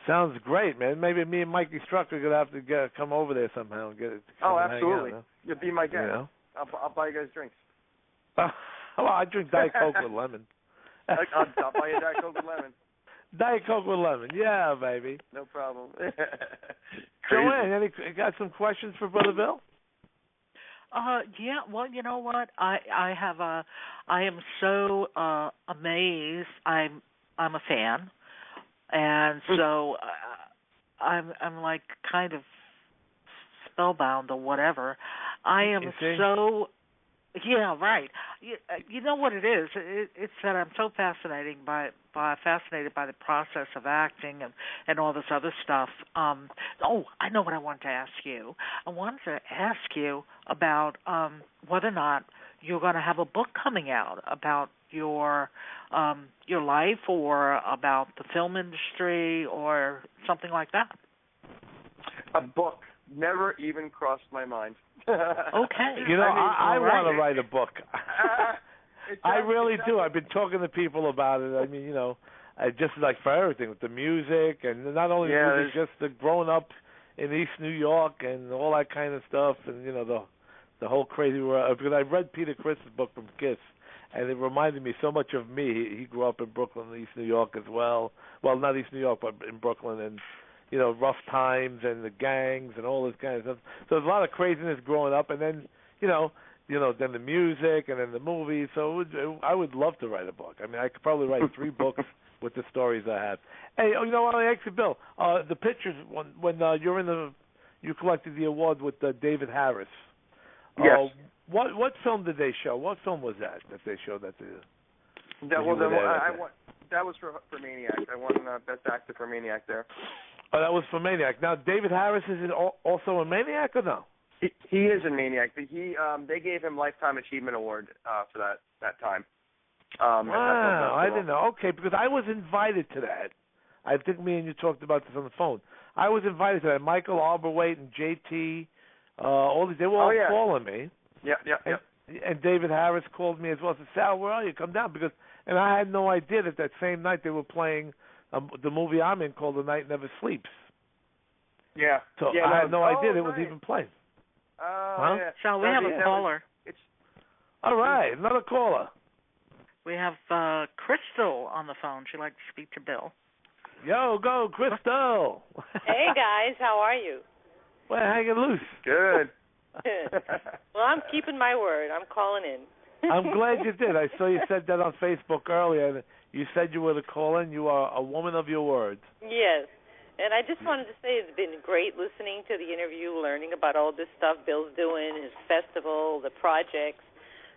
Sounds great, man. Maybe me and Mikey Strucker are gonna have to come over there somehow and get it. Oh, absolutely. Hang out, You'll be my guest. I'll buy you guys drinks. Well, I drink Diet Coke with lemon. I'll buy you Diet Coke with lemon. Diet Coke with lemon, yeah, baby. No problem. Joanne, got some questions for Brother Bill? Yeah. Well, you know what? I am so amazed. I'm a fan, and so I'm like kind of spellbound or whatever. I am so. Yeah, right. You know what it is? It's that I'm so fascinated by the process of acting and all this other stuff. I know what I wanted to ask you. I wanted to ask you about whether or not you're going to have a book coming out about your life or about the film industry or something like that. A book never even crossed my mind. Okay. I want to write a book. I really do. I've been talking to people about it. I mean, just like for everything, with the music, and not only music, just the growing up in East New York and all that kind of stuff, and the whole crazy world. Because I read Peter Criss's book from Kiss, and it reminded me so much of me. He grew up in Brooklyn, East New York as well. Well, not East New York, but in Brooklyn, and rough times and the gangs and all this kind of stuff. So there's a lot of craziness growing up, and then then the music and then the movies. So I would love to write a book. I mean, I could probably write 3 books with the stories I have. Hey, you know what? I asked you, Bill. The pictures when you collected the award with David Harris. Yes. What film did they show? What film was that they showed that? That was for Maniac. I won Best Actor for Maniac there. Oh, that was for Maniac. Now, David Harris, is it also a Maniac or no? He is a maniac. They gave him Lifetime Achievement Award for that time. Wow, I didn't know. Okay, because I was invited to that. I think me and you talked about this on the phone. I was invited to that. Michael Alberwaite and JT, all these, they were all calling me. Yeah. And David Harris called me as well. Said, Sal, where are you? Come down. And I had no idea that same night they were playing the movie I'm in called The Night Never Sleeps. Yeah. So I had no idea it was even playing. Huh? Yeah. Sal, we have a caller. All right, another caller. We have Crystal on the phone. She'd like to speak to Bill. Yo, go, Crystal. Hey, guys. How are you? Well, hanging loose. Good. Well, I'm keeping my word. I'm calling in. I'm glad you did. I saw you said that on Facebook earlier. You said you were to call in. You are a woman of your words. Yes. And I just wanted to say it's been great listening to the interview, learning about all this stuff Bill's doing, his festival, the projects.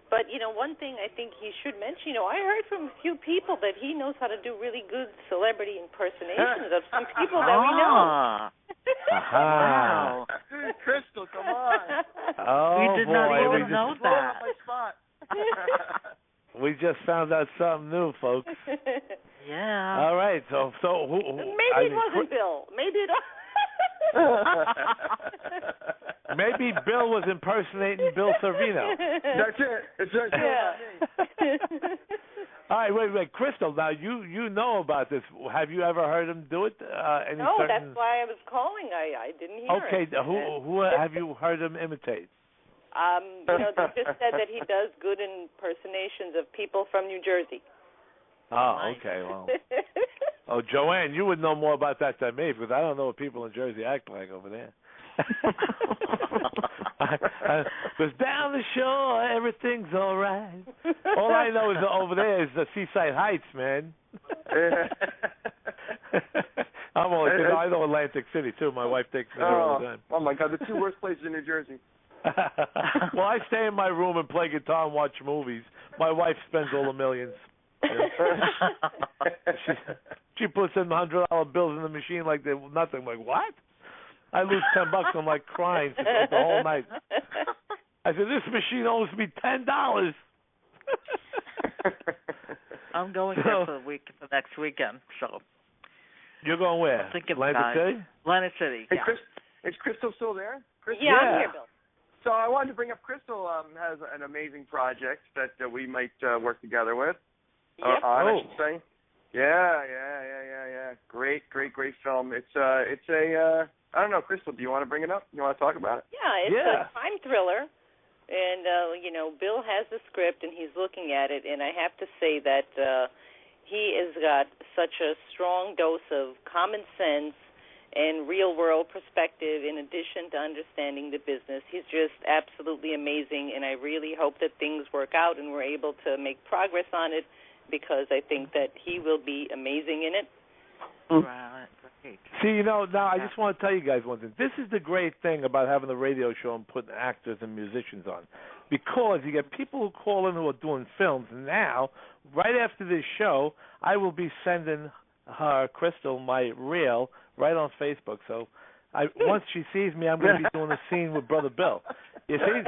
But, one thing I think he should mention, I heard from a few people that he knows how to do really good celebrity impersonations of some people that we know. Wow. Crystal, come on. Oh, we did not even know that. My spot. We just found out something new, folks. Yeah. All right, so who maybe it wasn't Bill. Maybe it Maybe Bill was impersonating Bill Sorvino. That's it. It's just All right, wait, Crystal. Now you know about this. Have you ever heard him do it? No, that's why I was calling. I didn't hear it. Okay, who have you heard him imitate? They just said that he does good impersonations of people from New Jersey. Oh, okay. Well. Oh, Joanne, you would know more about that than me because I don't know what people in Jersey act like over there. Because down the shore, everything's all right. All I know is over there is the Seaside Heights, man. I know Atlantic City, too. My wife takes me there all the time. Oh, my God, the two worst places in New Jersey. Well, I stay in my room and play guitar and watch movies. My wife spends all the millions. She puts in $100 bills in the machine like they're nothing. I'm like, what? I lose $10. I'm like crying the whole night. I said, this machine owes me $10. I'm going there for next weekend. So you're going where? Atlantic City? Atlantic City. Yeah. Is Crystal still there? Crystal? Yeah, I'm here, Bill. So I wanted to bring up Crystal has an amazing project that we might work together with. Yep. I should say. Yeah. Great film. It's a I don't know, Crystal, do you want to bring it up? You want to talk about it? Yeah, it's a crime thriller. And, Bill has the script, and he's looking at it, and I have to say that he has got such a strong dose of common sense and real-world perspective in addition to understanding the business. He's just absolutely amazing, and I really hope that things work out and we're able to make progress on it because I think that he will be amazing in it. Right. Great. See, now I just want to tell you guys one thing. This is the great thing about having a radio show and putting actors and musicians on. Because you get people who call in who are doing films. And now, right after this show, I will be sending her, Crystal, my reel right on Facebook. So once she sees me, I'm going to be doing a scene with Brother Bill. You see,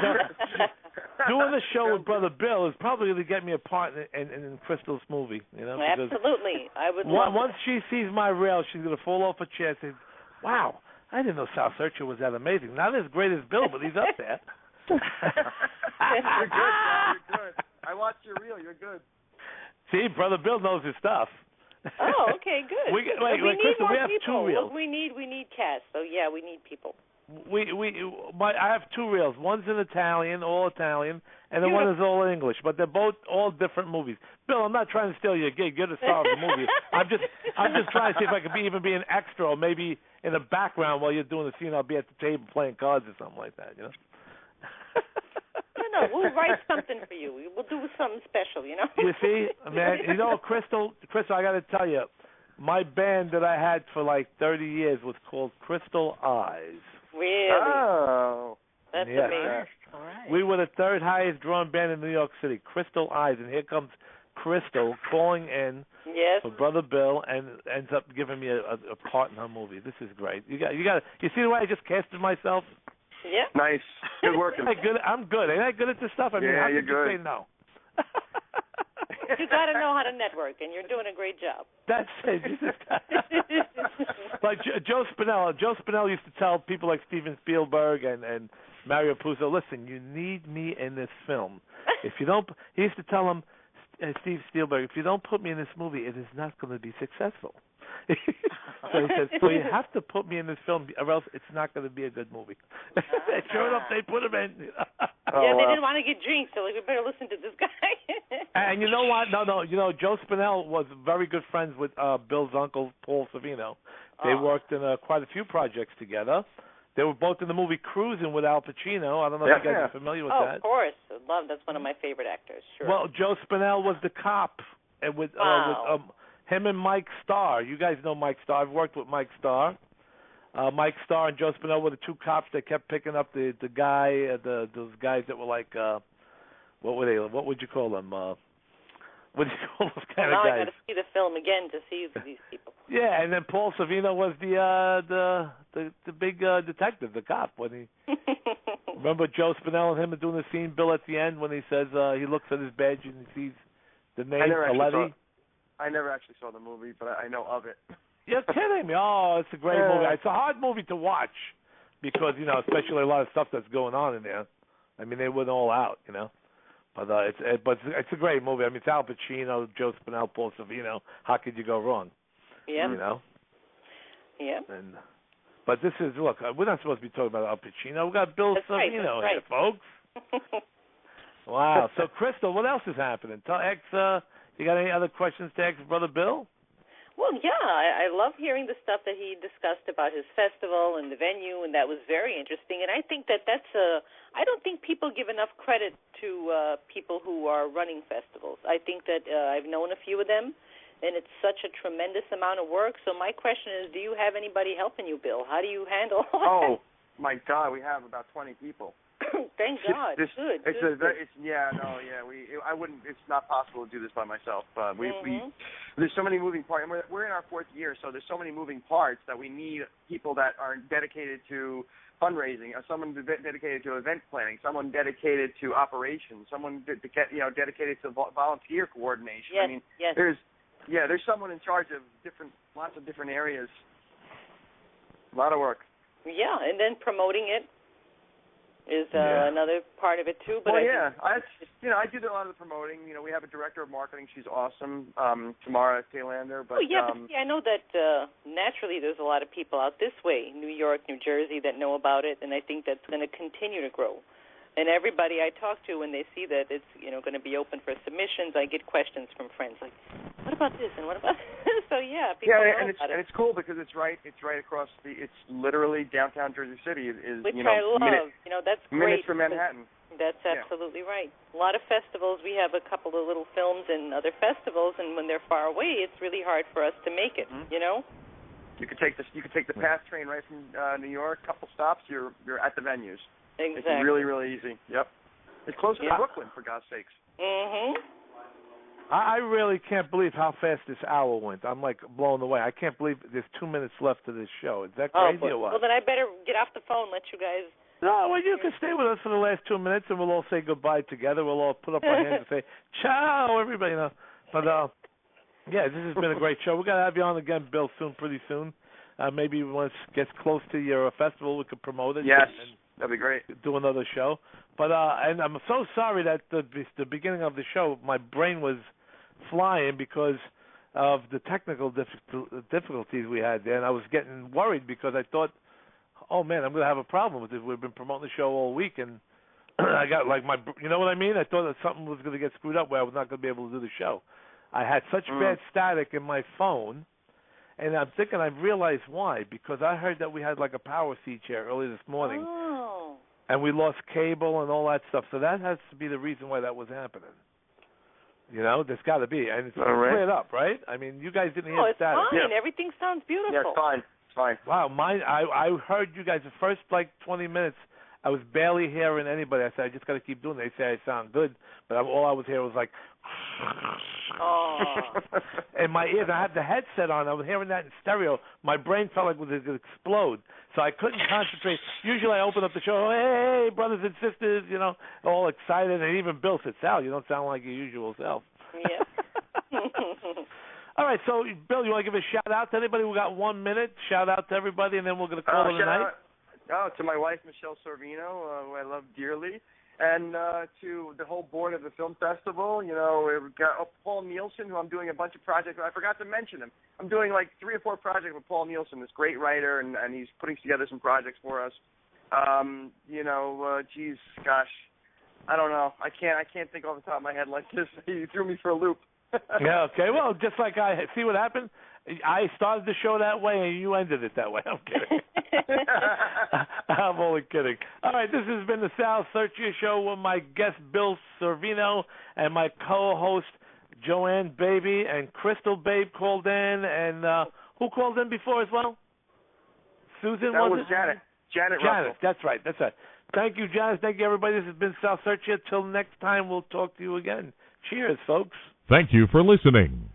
doing the show with Brother Bill is probably going to get me a part in Crystal's movie. Absolutely. I would love once she sees my reel, she's going to fall off her chair and say, wow, I didn't know Sal Sirchia was that amazing. Not as great as Bill, but he's up there. You're good, Sal. You're good. I watched your reel. You're good. See, Brother Bill knows his stuff. Oh, okay, good. We need more we have people. 2 reels. Look, we need cast. So yeah, we need people. I have 2 reels. One's in Italian, all Italian, and the one is all English. But they're both all different movies. Bill, I'm not trying to steal your gig. You're the star of the movie. I'm just trying to see if I could even be an extra, or maybe in the background while you're doing the scene. I'll be at the table playing cards or something like that. No, we'll write something for you. We'll do something special. You see, man. Crystal, I got to tell you, my band that I had for like 30 years was called Crystal Eyes. Really? Oh. That's amazing. All right. We were the 3rd highest drawing band in New York City, Crystal Eyes, and here comes Crystal calling in for Brother Bill and ends up giving me a part in her movie. This is great. You see the way I just casted myself? Yeah. Nice. Good work. I'm good. Ain't I good at this stuff? I mean, how you're could good. you say no? You got to know how to network, and you're doing a great job. That's it. Like Joe Spinell. Joe Spinell used to tell people like Steven Spielberg and Mario Puzo, listen, you need me in this film. If you don't, he used to tell him, Steve Spielberg, if you don't put me in this movie, it is not going to be successful. So he said, so you have to put me in this film, or else it's not going to be a good movie. Sure enough, they put him in. They didn't want to get drinks, so we better listen to this guy. And you know what? No. You know, Joe Spinell was very good friends with Bill's uncle, Paul Sorvino. They worked in quite a few projects together. They were both in the movie Cruising with Al Pacino. I don't know if you guys are familiar with that. Of course. That's one of my favorite actors. Sure. Well, Joe Spinell was the cop with him and Mike Starr. You guys know Mike Starr. I've worked with Mike Starr. Mike Starr and Joe Spinell were the two cops that kept picking up the guy, those guys that were like, what were they? What would you call them? What do you call those kind of guys? Now I got to see the film again to see these people. Yeah, and then Paul Sorvino was the big detective, the cop. When he remember Joe Spinell and him are doing the scene, Bill, at the end when he says he looks at his badge and he sees the name Coletti. I never actually saw the movie, but I know of it. You're kidding me. Oh, it's a great movie. It's a hard movie to watch because, you know, especially a lot of stuff that's going on in there. I mean, they went all out, you know. But it's a great movie. I mean, it's Al Pacino, Joe Spinell, Paul Sorvino. How could you go wrong? Yeah. You know? Yeah. But this is, look, we're not supposed to be talking about Al Pacino. We got Bill Sorvino here, folks. Wow. So, Crystal, what else is happening? Tell X, you got any other questions to X Brother Bill? Well, yeah, I love hearing the stuff that he discussed about his festival and the venue, and that was very interesting. And I think that's I don't think people give enough credit to people who are running festivals. I think that I've known a few of them, and it's such a tremendous amount of work. So my question is, do you have anybody helping you, Bill? How do you handle all that? Oh, my God, we have about 20 people. Thank God. Good. It's not possible to do this by myself. There's so many moving parts. We're in our fourth year, so there's so many moving parts that we need people that are dedicated to fundraising, someone dedicated to event planning, someone dedicated to operations, someone dedicated to volunteer coordination. Yes, I mean, yes. there's someone in charge of lots of different areas. A lot of work. Yeah, and then promoting it is another part of it too. But I do a lot of the promoting. You know, we have a director of marketing. She's awesome, Tamara Taylander. But I know that naturally there's a lot of people out this way, New York, New Jersey, that know about it, and I think that's going to continue to grow. And everybody I talk to, when they see that it's going to be open for submissions, I get questions from friends like, "What about this and what about?" So people know about it. And it's cool because it's right across it's literally downtown Jersey City. Which I love. That's great. Minutes from Manhattan. That's absolutely right. A lot of festivals, we have a couple of little films in other festivals, and when they're far away, it's really hard for us to make it. Mm-hmm. You know. You could take the PATH train right from New York. Couple stops, you're at the venues. Exactly. It's really, really easy. Yep. It's closer to Brooklyn, for God's sakes. Mhm. I really can't believe how fast this hour went. I'm like blown away. I can't believe there's 2 minutes left to this show. Is that crazy or what? Well, then I better get off the phone. Let you guys. No, well, you can stay with us for the last 2 minutes, and we'll all say goodbye together. We'll all put up our hands and say ciao, everybody. But this has been a great show. We're gonna have you on again, Bill, pretty soon. Maybe once it gets close to your festival, we could promote it. Yes. That'd be great. Do another show. But and I'm so sorry that the beginning of the show, my brain was flying because of the technical difficulties we had there, and I was getting worried because I thought, oh man, I'm going to have a problem with this. We've been promoting the show all week, and I got you know what I mean? I thought that something was going to get screwed up where I was not going to be able to do the show. I had such bad static in my phone. And I'm thinking I've realized why, because I heard that we had like a power siege here early this morning. Oh. And we lost cable and all that stuff. So that has to be the reason why that was happening. You know, there's got to be. And it's cleared up, right? I mean, you guys didn't hear static. It's fine. Yeah. Everything sounds beautiful. Yeah, it's fine. It's fine. Wow, I heard you guys the first 20 minutes. I was barely hearing anybody. I said, I just got to keep doing it. They say I sound good, but all I was hearing was like, in my ears. I had the headset on. I was hearing that in stereo. My brain felt like it was going to explode, so I couldn't concentrate. Usually I open up the show, hey, brothers and sisters, you know, all excited, and even Bill said, Sal, you don't sound like your usual self. Yeah. All right, so, Bill, you want to give a shout-out to anybody? We got 1 minute. Shout-out to everybody, and then we're going to call it a night. To my wife, Michelle Sorvino, who I love dearly, and to the whole board of the film festival. You know, we've got Paul Nielsen, who I'm doing a bunch of projects with. I forgot to mention him. I'm doing like 3 or 4 projects with Paul Nielsen, this great writer, and he's putting together some projects for us. You know, gosh, I don't know. I can't think off the top of my head like this. You threw me for a loop. Yeah, okay. Well, just like I see what happened. I started the show that way, and you ended it that way. I'm kidding. I'm only kidding. All right, this has been the Sal Sirchia Show with my guest, Bill Sorvino, and my co-host, Joanne Baby, and Crystal Babe called in. And who called in before as well? Susan, that was it? Janet. Janet Russell. That's right. Thank you, Janet. Thank you, everybody. This has been Sal Sirchia. Till next time, we'll talk to you again. Cheers, folks. Thank you for listening.